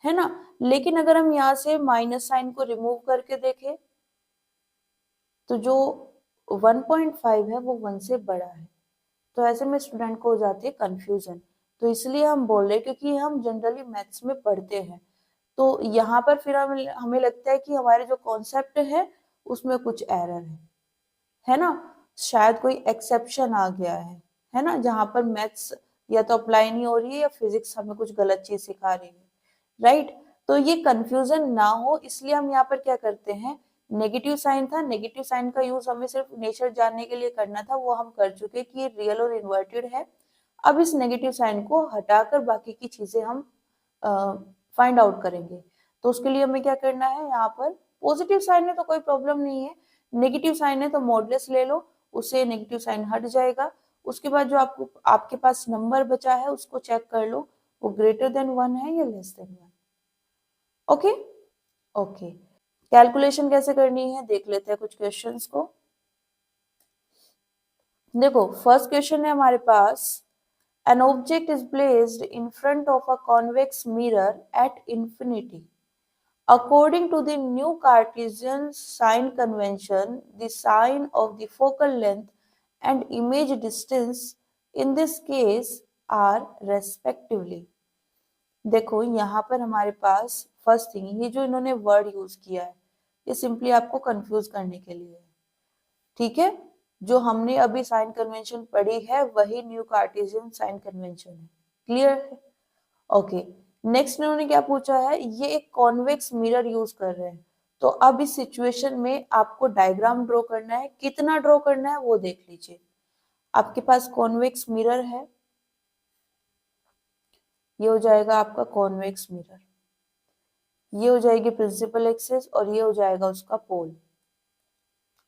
Speaker 1: है ना। लेकिन अगर हम यहाँ से माइनस साइन को रिमूव करके देखें तो जो 1.5 है वो 1 से बड़ा है, तो ऐसे में स्टूडेंट को हो जाती है कंफ्यूजन। तो इसलिए हम बोल रहे, क्योंकि हम जनरली मैथ्स में पढ़ते हैं, तो यहाँ पर फिर हमें लगता है कि हमारे जो कॉन्सेप्ट है उसमें कुछ एरर है ना, शायद कोई एक्सेप्शन आ गया है ना, जहां पर मैथ्स या तो अप्लाई नहीं हो रही है या फिजिक्स हमें कुछ गलत चीज सिखा रही है, राइट। तो ये कंफ्यूजन ना हो इसलिए हम यहाँ पर क्या करते हैं, नेगेटिव साइन था, नेगेटिव साइन का यूज हमें सिर्फ नेचर जानने के लिए करना था, वो हम कर चुके कि ये रियल और इन्वर्टेड है। अब इस नेगेटिव साइन को हटाकर बाकी की चीजें हम फाइंड आउट करेंगे। तो उसके लिए हमें क्या करना है, यहाँ पर पॉजिटिव साइन है तो कोई प्रॉब्लम नहीं है, नेगेटिव साइन है तो मॉडुलस ले लो, उससे नेगेटिव साइन हट जाएगा। उसके बाद जो आपको आपके पास नंबर बचा है उसको चेक कर लो, वो ग्रेटर देन 1 है या less than 1। Okay okay, calculation कैसे करनी है देख लेते हैं कुछ क्वेश्चंस को। देखो फर्स्ट क्वेश्चन है हमारे पास, an object is placed in front of a convex mirror at infinity. According to the new Cartesian sign convention, the sign of the focal length and image distance in this case are respectively. देखो यहाँ पर हमारे पास first thing, ये जो इन्होंने word use किया है ये सिंपली आपको कंफ्यूज करने के लिए है, ठीक है। जो हमने अभी साइन कन्वेंशन पढ़ी है वही न्यू कार्टेशियन साइन कन्वेंशन है, क्लियर है। ओके, नेक्स्ट इन्होंने क्या पूछा है, ये एक कॉन्वेक्स मिरर यूज कर रहे हैं, तो अब इस सिचुएशन में आपको डायग्राम ड्रॉ करना है, कितना ड्रॉ करना है वो देख लीजिए। आपके पास कॉन्वेक्स मिरर है, ये हो जाएगा आपका कॉन्वेक्स मिरर, ये हो जाएगी प्रिंसिपल एक्सिस और ये हो जाएगा उसका पोल,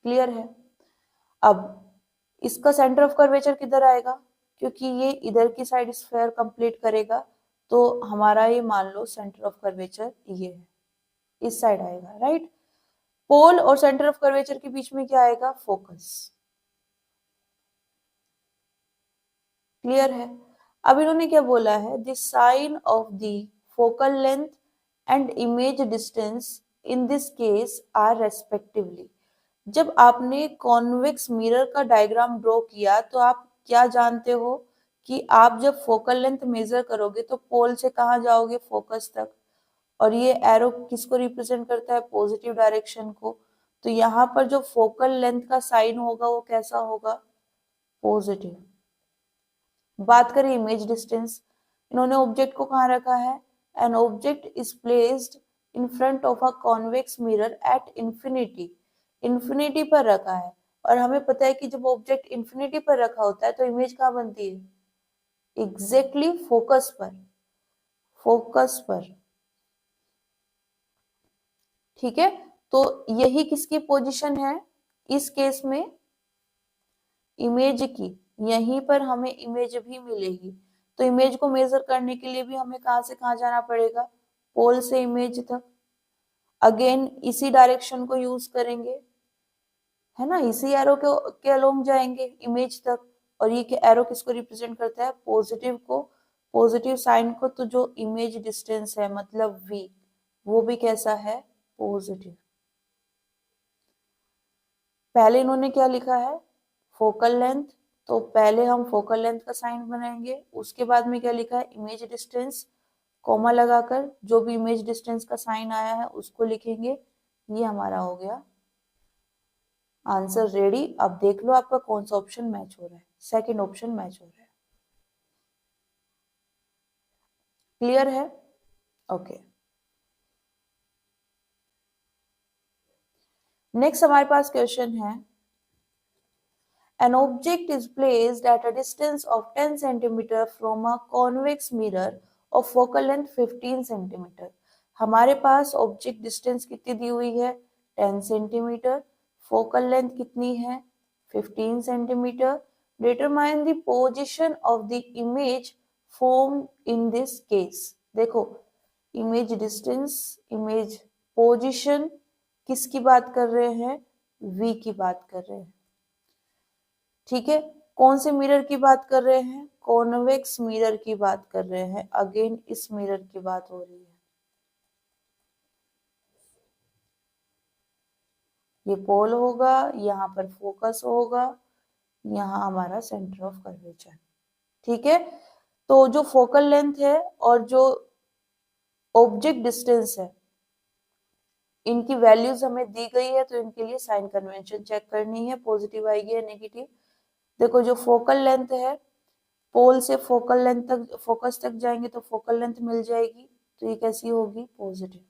Speaker 1: क्लियर है। अब इसका सेंटर ऑफ कर्वेचर किधर आएगा, क्योंकि ये इधर की साइड स्फीयर कंप्लीट करेगा, तो हमारा ये मान लो सेंटर ऑफ कर्वेचर ये है, इस साइड आएगा, राइट। पोल और सेंटर ऑफ कर्वेचर के बीच में क्या आएगा, फोकस, क्लियर है। अब इन्होंने क्या बोला है, the sign of the focal length and image distance in this case are respectively. जब आपने कॉन्वेक्स मिरर का डायग्राम ड्रॉ किया तो आप क्या जानते हो कि आप जब फोकल लेंथ मेजर करोगे तो पोल से कहाँ जाओगे, फोकस तक, और ये एरो किसको रिप्रेजेंट करता है, पॉजिटिव डायरेक्शन को। तो यहाँ पर जो फोकल लेंथ का साइन होगा वो कैसा होगा, पॉजिटिव। बात करें इमेज डिस्टेंस, इन्होंने ऑब्जेक्ट को कहाँ रखा है, an object is placed in front of a convex mirror at infinity, infinity पर रखा है, और हमें पता है कि जब ऑब्जेक्ट इंफिनिटी पर रखा होता है तो इमेज कहाँ बनती है, एग्जैक्टली फोकस पर, फोकस पर, ठीक है। तो यही किसकी पोजीशन है, इस केस में इमेज की, यहीं पर हमें इमेज भी मिलेगी। तो इमेज को मेजर करने के लिए भी हमें कहां से कहां जाना पड़ेगा, पोल से इमेज तक, अगेन इसी डायरेक्शन को यूज करेंगे, है ना, इसी एरो के अलोंग जाएंगे इमेज तक। और ये एरो किसको रिप्रेजेंट करता है, पॉजिटिव को, पॉजिटिव साइन को। तो जो इमेज डिस्टेंस है मतलब v, वो भी कैसा है, पॉजिटिव। पहले इन्होंने क्या लिखा है, फोकल लेंथ, तो पहले हम फोकल लेंथ का साइन बनाएंगे, उसके बाद में क्या लिखा है, इमेज डिस्टेंस, कॉमा लगाकर जो भी इमेज डिस्टेंस का साइन आया है उसको लिखेंगे। ये हमारा हो गया आंसर रेडी। अब देख लो आपका कौन सा ऑप्शन मैच हो रहा है, सेकंड ऑप्शन मैच हो रहा है, क्लियर है। ओके, नेक्स्ट हमारे पास क्वेश्चन है, an object is placed at a distance of 10 cm from a convex mirror of focal length 15 cm। हमारे पास ऑब्जेक्ट डिस्टेंस कितनी दी हुई है, 10 सेंटीमीटर, फोकल लेंथ कितनी है, 15 centimetre. Determine the position of the image form in this case. देखो image distance, image position, किसकी बात कर रहे हैं, v की बात कर रहे हैं, ठीक है। कौन से मिरर की बात कर रहे हैं, कॉन्वेक्स मिरर की बात कर रहे हैं, अगेन इस मिरर की बात हो रही है। ये पोल होगा, यहाँ पर फोकस होगा, यहाँ हमारा सेंटर ऑफ कर्वेचर, ठीक है। तो जो फोकल लेंथ है और जो ऑब्जेक्ट डिस्टेंस है इनकी वैल्यूज हमें दी गई है, तो इनके लिए साइन कन्वेंशन चेक करनी है, पॉजिटिव आएगी या नेगेटिव। देखो जो फोकल लेंथ है पोल से फोकल लेंथ तक, फोकस तक जाएंगे तो फोकल लेंथ मिल जाएगी, तो ये कैसी होगी, पॉजिटिव।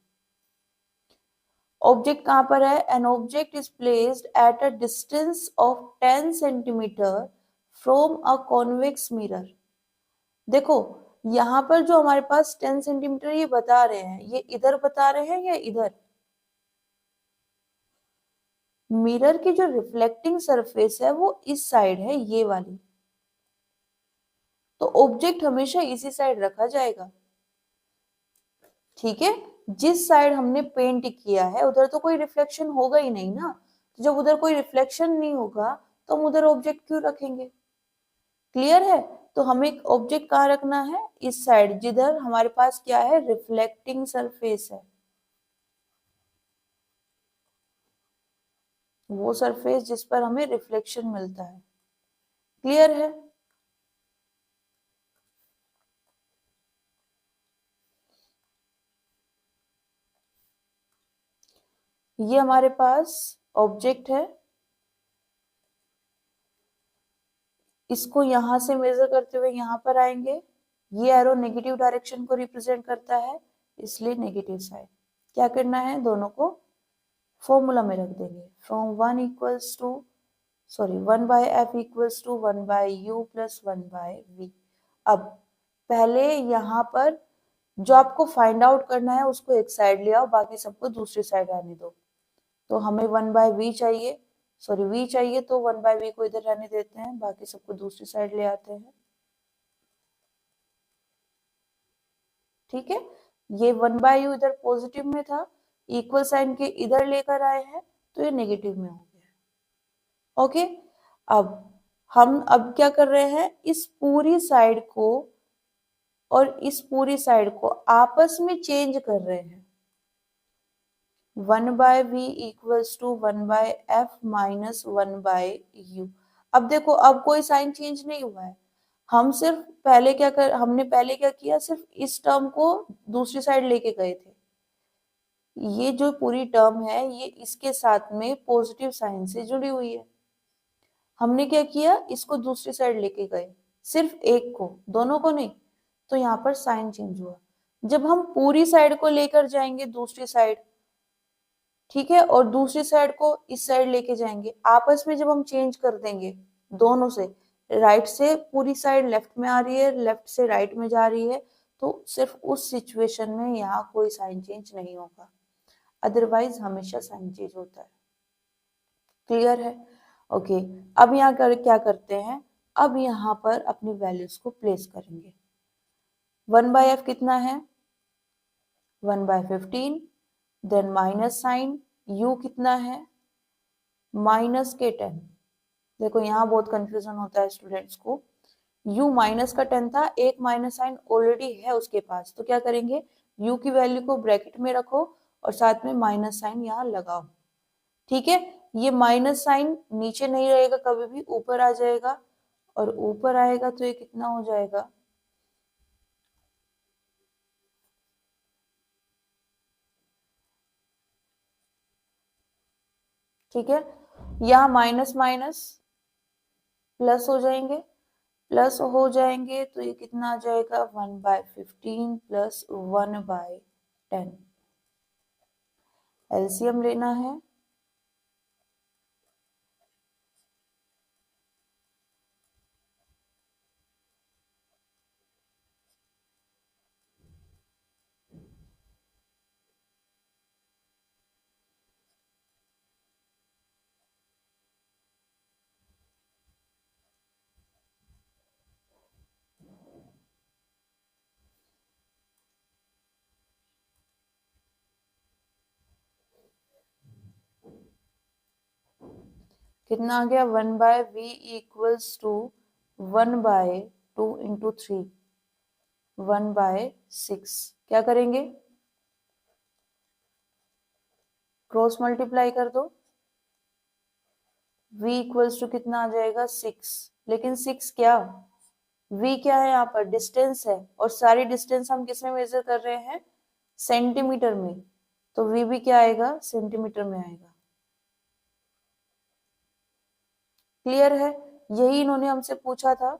Speaker 1: ऑब्जेक्ट कहां पर है, an object is placed at a distance of 10 centimetre from a convex mirror. देखो यहाँ पर जो हमारे पास 10 सेंटीमीटर ये बता रहे हैं, ये इधर बता रहे हैं या इधर, मिरर की जो रिफ्लेक्टिंग सरफेस है वो इस साइड है, ये वाली, तो ऑब्जेक्ट हमेशा इसी साइड रखा जाएगा। ठीक है, जिस साइड हमने पेंट किया है उधर तो कोई रिफ्लेक्शन होगा ही नहीं ना, तो जब उधर कोई रिफ्लेक्शन नहीं होगा तो हम उधर ऑब्जेक्ट क्यों रखेंगे। क्लियर है, तो हमें ऑब्जेक्ट कहाँ रखना है, इस साइड, जिधर हमारे पास क्या है, रिफ्लेक्टिंग सरफेस है, वो सरफेस जिस पर हमें रिफ्लेक्शन मिलता है। क्लियर है, ये हमारे पास ऑब्जेक्ट है, इसको यहां से मेजर करते हुए यहां पर आएंगे, ये एरो नेगेटिव डायरेक्शन को रिप्रेजेंट करता है, इसलिए नेगेटिव साइड। क्या करना है, दोनों को फॉर्मूला में रख देंगे, from 1 equals to 1/f plus 1/v। अब पहले यहाँ पर जो आपको फाइंड आउट करना है उसको एक साइड ले आओ, बाकी सबको दूसरी साइड आने दो। तो हमें 1/v चाहिए, v चाहिए, तो 1/v को इधर रहने देते हैं, बाकी सबको दूसरी साइड ले आते हैं। ठीक है, ये 1/u इधर पॉजिटिव में था, इक्वल साइन के इधर लेकर आए हैं तो ये नेगेटिव में हो गया। ओके, अब हम अब क्या कर रहे हैं, इस पूरी साइड को और इस पूरी साइड को आपस में चेंज कर रहे हैं। 1/v equals to 1/f minus 1/u। अब देखो, अब कोई साइन चेंज नहीं हुआ है, हम सिर्फ हमने पहले क्या किया, सिर्फ इस टर्म को दूसरी साइड लेके गए थे। ये जो पूरी टर्म है ये इसके साथ में पॉजिटिव साइन से जुड़ी हुई है, हमने क्या किया, इसको दूसरी साइड लेके गए, सिर्फ एक को, दोनों को नहीं, तो यहाँ पर साइन चेंज हुआ। जब हम पूरी साइड को लेकर जाएंगे दूसरी साइड, ठीक है, और दूसरी साइड को इस साइड लेके जाएंगे, आपस में जब हम चेंज कर देंगे दोनों से, राइट से पूरी साइड लेफ्ट में आ रही है, लेफ्ट से राइट में जा रही है, तो सिर्फ उस सिचुएशन में यहाँ कोई साइन चेंज नहीं होगा, अदरवाइज हमेशा साइन चेंज होता है। क्लियर है, ओके। अब यहाँ कर क्या करते हैं, अब यहाँ पर अपनी वैल्यूज को प्लेस करेंगे। 1/f कितना है, 1/15, देन माइनस साइन, u कितना है, -10। देखो यहाँ बहुत कंफ्यूजन होता है स्टूडेंट्स को, u माइनस का 10 था, एक माइनस साइन ऑलरेडी है उसके पास, तो क्या करेंगे, u की वैल्यू को ब्रैकेट में रखो और साथ में माइनस साइन यहाँ लगाओ। ठीक है, ये माइनस साइन नीचे नहीं रहेगा, कभी भी ऊपर आ जाएगा, और ऊपर आएगा तो ये कितना हो जाएगा, ठीक है, यहाँ माइनस माइनस प्लस हो जाएंगे, तो ये कितना आ जाएगा, 1/15 प्लस 1/10। एलसीएम लेना है, कितना आ गया, 1/v इक्वल्स टू 1/2 इंटू 3, 1/6। क्या करेंगे, क्रॉस मल्टीप्लाई कर दो, v इक्वल्स टू कितना आ जाएगा, 6। लेकिन 6 क्या, v क्या है, यहाँ पर डिस्टेंस है, और सारी डिस्टेंस हम किस में मेजर कर रहे हैं, सेंटीमीटर में, तो v भी क्या आएगा, सेंटीमीटर में आएगा। क्लियर है, यही इन्होंने हमसे पूछा था,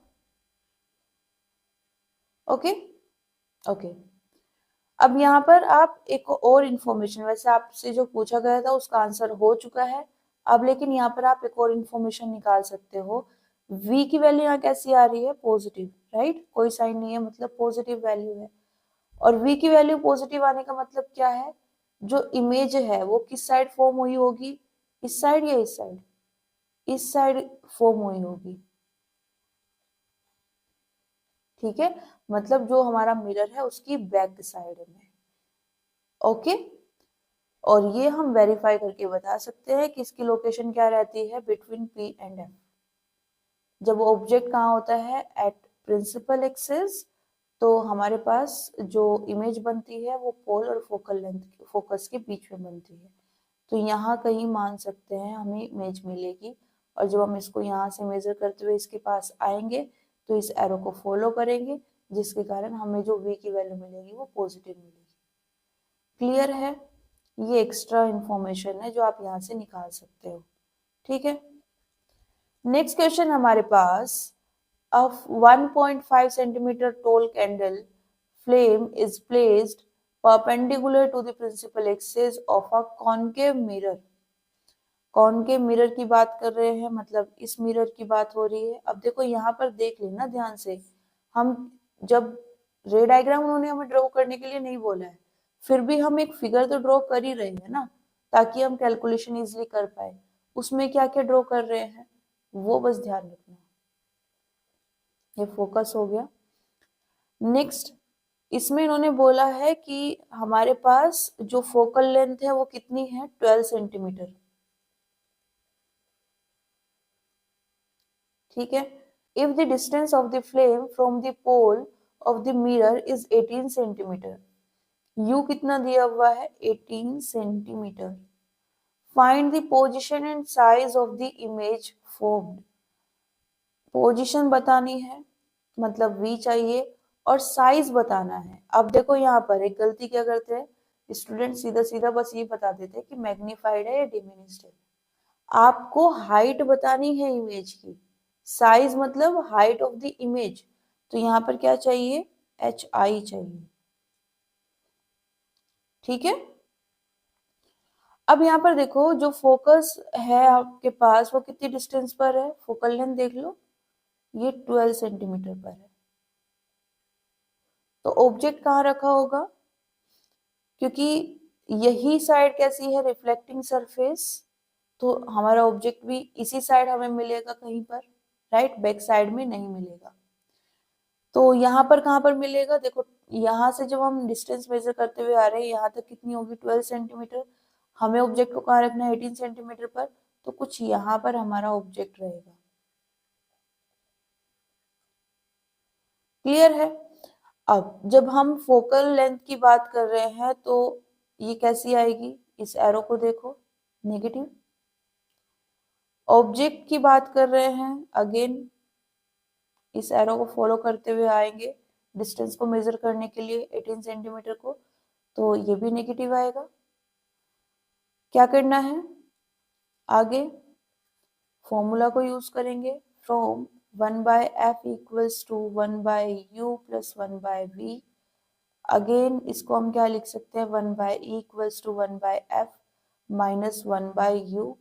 Speaker 1: ओके ओके। अब यहाँ पर आप एक और इंफॉर्मेशन, वैसे आपसे जो पूछा गया था उसका आंसर हो चुका है, अब लेकिन यहाँ पर आप एक और इंफॉर्मेशन निकाल सकते हो। v की वैल्यू यहाँ कैसी आ रही है? पॉजिटिव, राइट, कोई साइन नहीं है मतलब पॉजिटिव वैल्यू है। और v की वैल्यू पॉजिटिव आने का मतलब क्या है? जो इमेज है वो किस साइड फॉर्म हुई होगी? इस साइड या इस साइड? इस साइड फॉर्म हुई होगी, ठीक है, मतलब जो हमारा मिरर है उसकी बैक साइड में। ओके, और ये हम वेरीफाई करके बता सकते हैं कि इसकी लोकेशन क्या रहती है? Between P and F। जब ऑब्जेक्ट कहाँ होता है? एट प्रिंसिपल एक्सिस, तो हमारे पास जो इमेज बनती है वो पोल और फोकल लेंथ, फोकस के बीच में बनती है। तो यहाँ कहीं मान सकते हैं हमें इमेज मिलेगी, और जब हम इसको यहाँ से मेजर करते हुए इसके पास आएंगे तो इस एरो को फॉलो करेंगे, जिसके कारण हमें जो v की वैल्यू मिलेगी वो पॉजिटिव मिलेगी। क्लियर है? ये एक्स्ट्रा इंफॉर्मेशन है जो आप यहाँ से निकाल सकते हो, ठीक है। नेक्स्ट क्वेश्चन हमारे पास, a 1.5 centimeter tall candle flame is placed perpendicular to the principal axis of a concave mirror। Concave mirror की बात कर रहे हैं, मतलब इस मिरर की बात हो रही है। अब देखो यहाँ पर देख लेना ध्यान से, हम जब रे डायग्राम उन्होंने हमें ड्रॉ करने के लिए नहीं बोला है, फिर भी हम एक फिगर तो ड्रॉ कर ही रहे हैं ना, ताकि हम कैलकुलेशन इजिली कर पाए। उसमें क्या क्या ड्रॉ कर रहे हैं वो बस ध्यान रखना। ये फोकस हो गया। नेक्स्ट, इसमें इन्होंने बोला है कि हमारे पास जो फोकल लेंथ है वो कितनी है? 12 सेंटीमीटर, ठीक है। If the distance of the flame from the pole of the mirror is 18 centimetre, U कितना दिया हुआ है? 18 centimetre. Find the position and size of the image formed। Position बतानी है, मतलब V चाहिए, और साइज बताना है। अब देखो यहाँ पर एक गलती क्या करते हैं स्टूडेंट, सीधा सीधा बस ये बता देते हैं कि मैग्नीफाइड है या डिमिनिश्ड है। आपको हाइट बतानी है इमेज की, साइज मतलब हाइट ऑफ द इमेज, तो यहाँ पर क्या चाहिए? HI चाहिए, ठीक है। अब यहाँ पर देखो जो फोकस है आपके पास वो कितनी डिस्टेंस पर है? फोकल लेंथ देख लो, ये 12 सेंटीमीटर पर है। तो ऑब्जेक्ट कहाँ रखा होगा? क्योंकि यही साइड कैसी है? रिफ्लेक्टिंग सरफेस, तो हमारा ऑब्जेक्ट भी इसी साइड हमें मिलेगा कहीं पर, राइट, बैक साइड में नहीं मिलेगा। तो यहाँ पर कहाँ पर मिलेगा? देखो यहाँ से जब हम डिस्टेंस मेजर करते हुए आ रहे हैं यहाँ तक कितनी होगी? 12 सेंटीमीटर। हमें ऑब्जेक्ट को कहाँ रखना है? 18 सेंटीमीटर पर, तो कुछ यहाँ पर हमारा ऑब्जेक्ट रहेगा। क्लियर है? अब जब हम फोकल लेंथ की बात कर रहे हैं तो ये कैसी आएगी? इस एरो को देखो, नेगेटिव। ऑब्जेक्ट की बात कर रहे हैं, अगेन इस एरो को फॉलो करते हुए आएंगे डिस्टेंस को मेजर करने के लिए 18 सेंटीमीटर को, तो ये भी नेगेटिव आएगा। क्या करना है आगे? फॉर्मूला को यूज करेंगे, from 1/f equals to 1/u plus 1/v। Again इसको हम क्या लिख सकते हैं? 1/e equals to 1/f minus 1/u।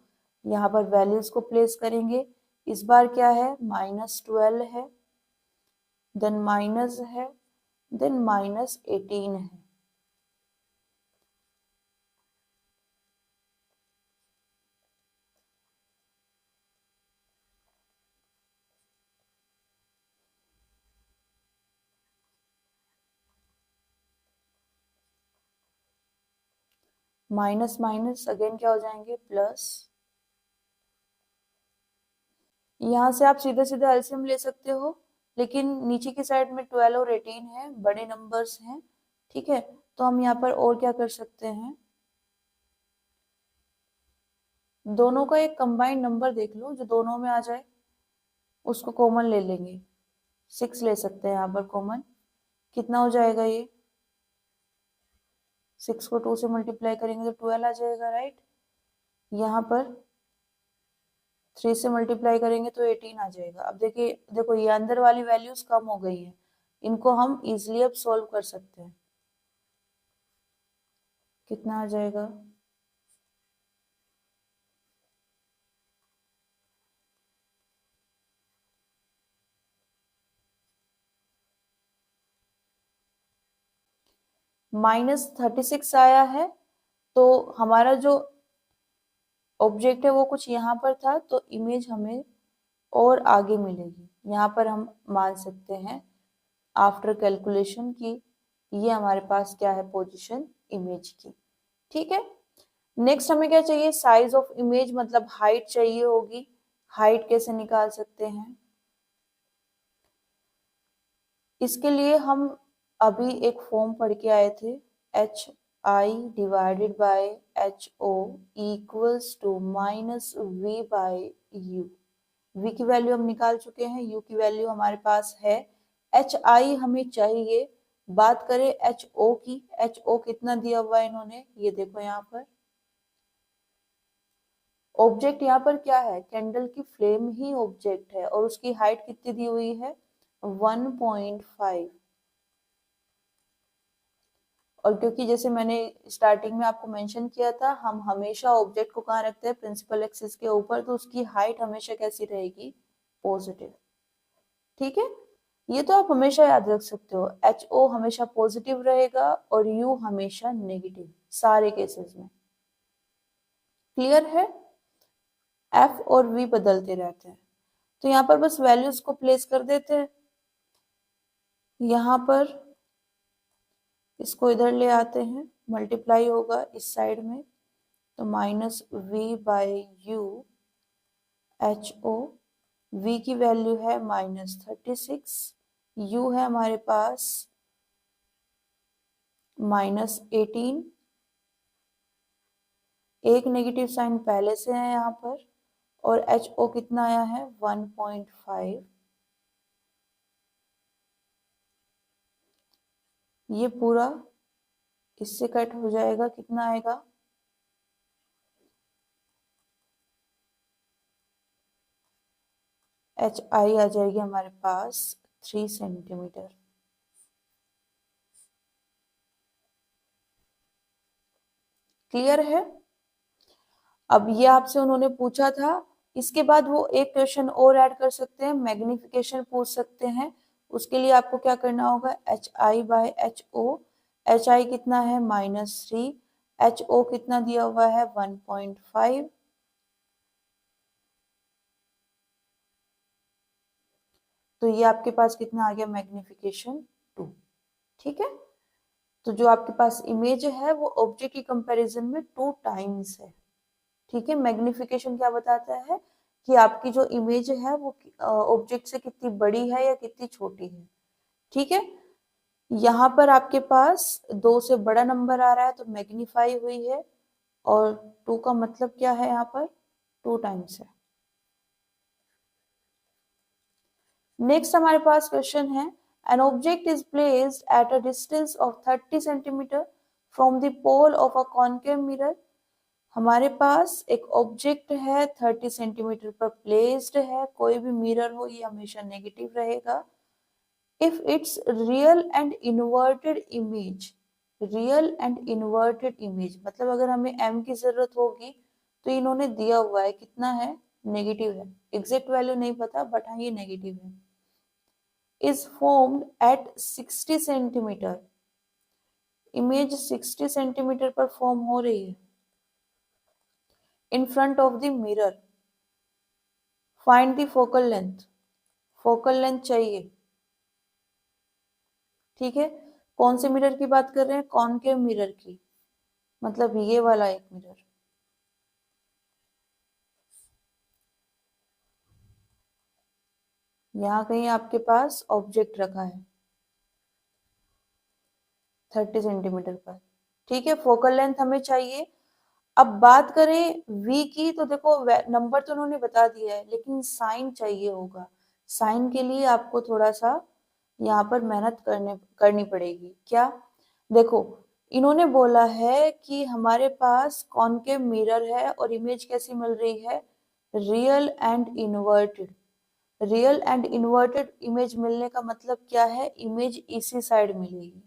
Speaker 1: यहाँ पर वैल्यूज को प्लेस करेंगे, इस बार क्या है? -12 है, देन माइनस है, देन -18 है। माइनस माइनस अगेन क्या हो जाएंगे? प्लस। यहाँ से आप सीधे सीधे एलसीएम ले सकते हो, लेकिन नीचे की साइड में 12 और 18 है, बड़े नंबर्स हैं, ठीक है। तो हम यहाँ पर और क्या कर सकते हैं? दोनों का एक कंबाइंड नंबर देख लो जो दोनों में आ जाए, उसको कॉमन ले लेंगे। 6 ले सकते हैं यहाँ पर कॉमन। कितना हो जाएगा ये? 6 को 2 से मल्टीप्लाई करेंगे तो 12 आ जाएगा, राइट। यहाँ पर 3 से मल्टीप्लाई करेंगे तो 18 आ जाएगा। अब देखिए, देखो ये अंदर वाली वैल्यूज कम हो गई है, इनको हम इजिली अब सॉल्व कर सकते हैं। कितना आ जाएगा? -36 आया है। तो हमारा जो ऑब्जेक्ट है वो कुछ यहाँ पर था, तो इमेज हमें और आगे मिलेगी। यहाँ पर हम मान सकते हैं आफ्टर कैलकुलेशन की ये हमारे पास क्या है, पोजीशन इमेज की। ठीक है, नेक्स्ट हमें क्या चाहिए, साइज ऑफ इमेज, मतलब हाइट चाहिए होगी। हाइट कैसे निकाल सकते हैं? इसके लिए हम अभी एक फॉर्म पढ़ के आए थे, HI divided by HO equals to -V by U। V की वैल्यू हम निकाल चुके हैं, U की वैल्यू हमारे पास है, HI हमें चाहिए। बात करें HO की, HO कितना दिया हुआ है इन्होंने, ये देखो यहाँ पर ऑब्जेक्ट, यहाँ पर क्या है, कैंडल की फ्लेम ही ऑब्जेक्ट है, और उसकी हाइट कितनी दी हुई है, 1.5। और क्योंकि जैसे मैंने स्टार्टिंग में आपको मेंशन किया था, हम हमेशा ऑब्जेक्ट को कहाँ रखते हैं, प्रिंसिपल एक्सिस के ऊपर, तो उसकी हाइट हमेशा कैसी रहेगी, पॉजिटिव। ठीक है, ये तो आप हमेशा याद रख सकते हो, HO हमेशा पॉजिटिव रहेगा और U हमेशा नेगेटिव, सारे केसेस में। क्लियर है? F और V बदलते रहते हैं। तो यहाँ पर बस वैल्यूज को प्लेस कर देते हैं। यहाँ पर इसको इधर ले आते हैं, मल्टीप्लाई होगा इस साइड में, तो -V by U HO। V की वैल्यू है -36, U है हमारे पास -18। एक नेगेटिव साइन पहले से है यहाँ पर, और HO कितना आया है, 1.5। ये पूरा इससे कट हो जाएगा, कितना आएगा, HI आ जाएगी हमारे पास 3 सेंटीमीटर। क्लियर है? अब ये आपसे उन्होंने पूछा था, इसके बाद वो एक क्वेश्चन और ऐड कर सकते हैं, मैग्निफिकेशन पूछ सकते हैं। उसके लिए आपको क्या करना होगा, HI बाय HO, HI कितना है -3, HO कितना दिया हुआ है 1.5। तो ये आपके पास कितना आ गया, मैग्निफिकेशन 2। ठीक है, तो जो आपके पास इमेज है वो ऑब्जेक्ट की कंपैरिजन में 2 टाइम्स है। ठीक है, मैग्निफिकेशन क्या बताता है कि आपकी जो इमेज है वो ऑब्जेक्ट से कितनी बड़ी है या कितनी छोटी है। ठीक है, यहाँ पर आपके पास 2 से बड़ा नंबर आ रहा है तो मैग्नीफाई हुई है, और 2 का मतलब क्या है, यहाँ पर 2 टाइम्स है। नेक्स्ट हमारे पास क्वेश्चन है, an object is placed at a distance of 30 centimeter from the pole of a concave mirror. हमारे पास एक ऑब्जेक्ट है, 30 सेंटीमीटर पर प्लेस्ड है, कोई भी मिरर हो ये हमेशा नेगेटिव रहेगा। If it's real and inverted image, real and inverted image मतलब अगर हमें m की जरूरत होगी, तो इन्होंने दिया हुआ है कितना है, नेगेटिव है, एग्जैक्ट वैल्यू नहीं पता बट हाँ ये नेगेटिव है। Is formed at 60 centimetre, image 60 centimetre पर फॉर्म हो रही है in front of the mirror. Find the focal length, focal length चाहिए। ठीक है, कौन से मिरर की बात कर रहे हैं, कॉनकेव मिरर की, मतलब ये वाला एक मिरर। यहाँ कहीं आपके पास ऑब्जेक्ट रखा है 30 सेंटीमीटर पर। ठीक है, फोकल लेंथ हमें चाहिए। अब बात करें v की, तो देखो नंबर तो उन्होंने बता दिया है, लेकिन साइन चाहिए होगा। साइन के लिए आपको थोड़ा सा यहाँ पर मेहनत करनी पड़ेगी। क्या, देखो इन्होंने बोला है कि हमारे पास कॉनकेव मिरर है और इमेज कैसी मिल रही है, real and inverted. Real and inverted image मिलने का मतलब क्या है, इमेज इसी साइड मिलेगी,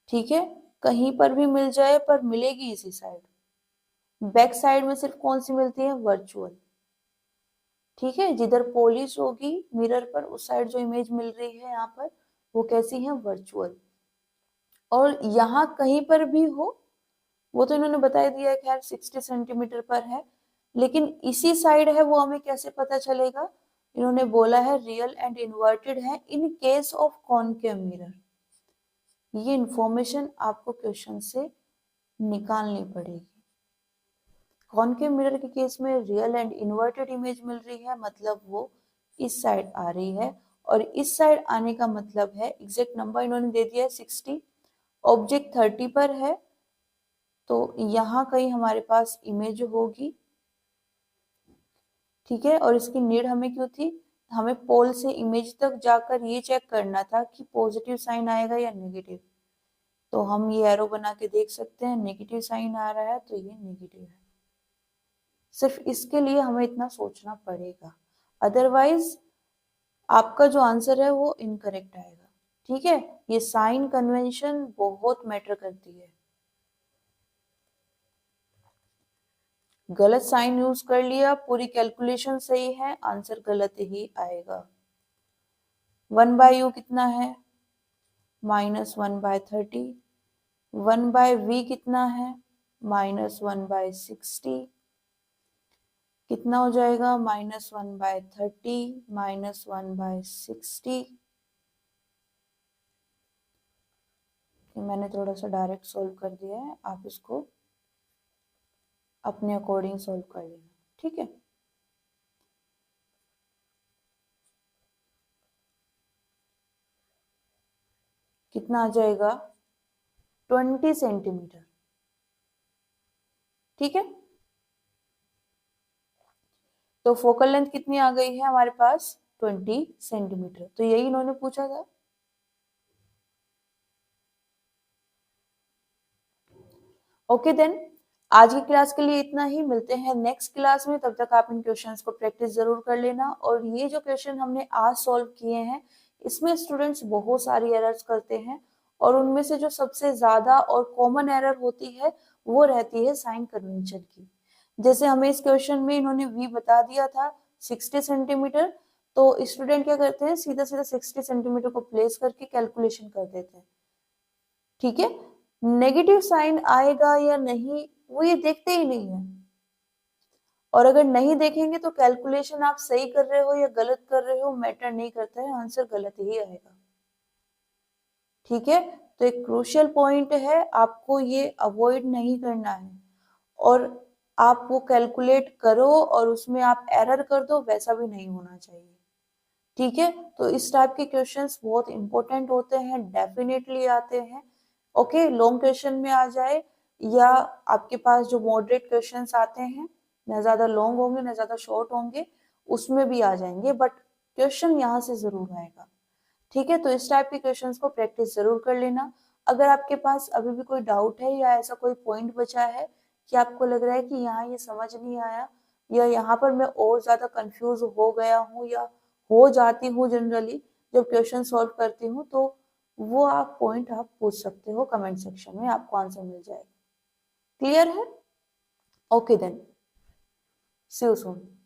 Speaker 1: ठीक है, कहीं पर भी मिल जाए पर मिलेगी इसी साइड। बैक साइड में सिर्फ कौन सी मिलती है, वर्चुअल, ठीक है, जिधर पॉलिश होगी मिरर पर उस साइड जो इमेज मिल रही है यहाँ पर वो कैसी है, वर्चुअल। और यहाँ कहीं पर भी हो वो तो इन्होंने बता दिया है, खैर 60 सेंटीमीटर पर है, लेकिन इसी साइड है वो हमें कैसे पता चलेगा, इन्होंने बोला है रियल एंड इन्वर्टेड है in case of concave mirror. ये इंफॉर्मेशन आपको क्वेश्चन से निकालनी पड़ेगी। कॉनकेव मिरर के केस में रियल एंड इन्वर्टेड इमेज मिल रही है, मतलब वो इस साइड आ रही है, और इस साइड आने का मतलब है एग्जैक्ट नंबर इन्होंने दे दिया है 60, ऑब्जेक्ट 30 पर है, तो यहाँ कहीं हमारे पास इमेज होगी, ठीक है। और इसकी नीड हमें क्यों थी, हमें पोल से इमेज तक जाकर ये चेक करना था कि पॉजिटिव साइन आएगा या नेगेटिव, तो हम ये एरो बना के देख सकते हैं, नेगेटिव साइन आ रहा है तो ये नेगेटिव है। सिर्फ इसके लिए हमें इतना सोचना पड़ेगा, अदरवाइज आपका जो आंसर है वो इनकरेक्ट आएगा, ठीक है। ये साइन कन्वेंशन बहुत मैटर करती है, गलत साइन यूज कर लिया, पूरी कैलकुलेशन सही है, आंसर गलत ही आएगा। 1/u कितना है, -1/30, 1/v कितना है, -1/60, कितना हो जाएगा, -1/30 -1/60। मैंने थोड़ा सा डायरेक्ट सोल्व कर दिया है, आप इसको अपने अकॉर्डिंग सोल्व कर लेना, ठीक है। कितना आ जाएगा, 20 सेंटीमीटर, ठीक है। तो फोकल लेंथ कितनी आ गई है हमारे पास, 20 सेंटीमीटर, तो यही इन्होंने पूछा था। ओके देन, आज की क्लास के लिए इतना ही, मिलते हैं नेक्स्ट क्लास में, तब तक आप इन क्वेश्चंस को प्रैक्टिस जरूर कर लेना। और ये जो क्वेश्चन हमने आज सॉल्व किए हैं इसमें स्टूडेंट्स बहुत सारी एरर्स करते हैं, और उनमें से जो सबसे ज्यादा और कॉमन एरर होती है वो रहती है साइन कन्वेंशन की। जैसे हमें इस क्वेश्चन में इन्होंने v बता दिया था 60 सेंटीमीटर, तो स्टूडेंट क्या करते हैं, सीधा सीधा 60 सेंटीमीटर को प्लेस करके कैलकुलेशन कर देते हैं, ठीक है। नेगेटिव साइन आएगा या नहीं वो ये देखते ही नहीं है, और अगर नहीं देखेंगे तो कैलकुलेशन आप सही कर रहे हो या गलत कर रहे हो मैटर नहीं करता है, आंसर गलत ही आएगा, ठीक है। तो एक क्रूशियल पॉइंट है, आपको ये अवॉइड नहीं करना है, और आप वो कैलकुलेट करो और उसमें आप एरर कर दो, वैसा भी नहीं होना चाहिए, ठीक है। तो इस टाइप के क्वेश्चंस बहुत इंपॉर्टेंट होते हैं, डेफिनेटली आते हैं, ओके। लॉन्ग क्वेश्चन में आ जाए या आपके पास जो मॉडरेट क्वेश्चंस आते हैं, ना ज्यादा लॉन्ग होंगे ना ज्यादा शॉर्ट होंगे, उसमें भी आ जाएंगे, बट क्वेश्चन यहाँ से जरूर आएगा, ठीक है। तो इस टाइप के क्वेश्चंस को प्रैक्टिस जरूर कर लेना। अगर आपके पास अभी भी कोई डाउट है या ऐसा कोई पॉइंट बचा है कि आपको लग रहा है कि यहाँ ये समझ नहीं आया, या यहाँ पर मैं और ज्यादा कंफ्यूज हो गया हूँ या हो जाती हूँ जनरली जब क्वेश्चन सॉल्व करती हूँ, तो वो आप पॉइंट आप पूछ सकते हो कमेंट सेक्शन में, आपको आंसर मिल जाएगा। क्लियर है? Okay then, see you soon.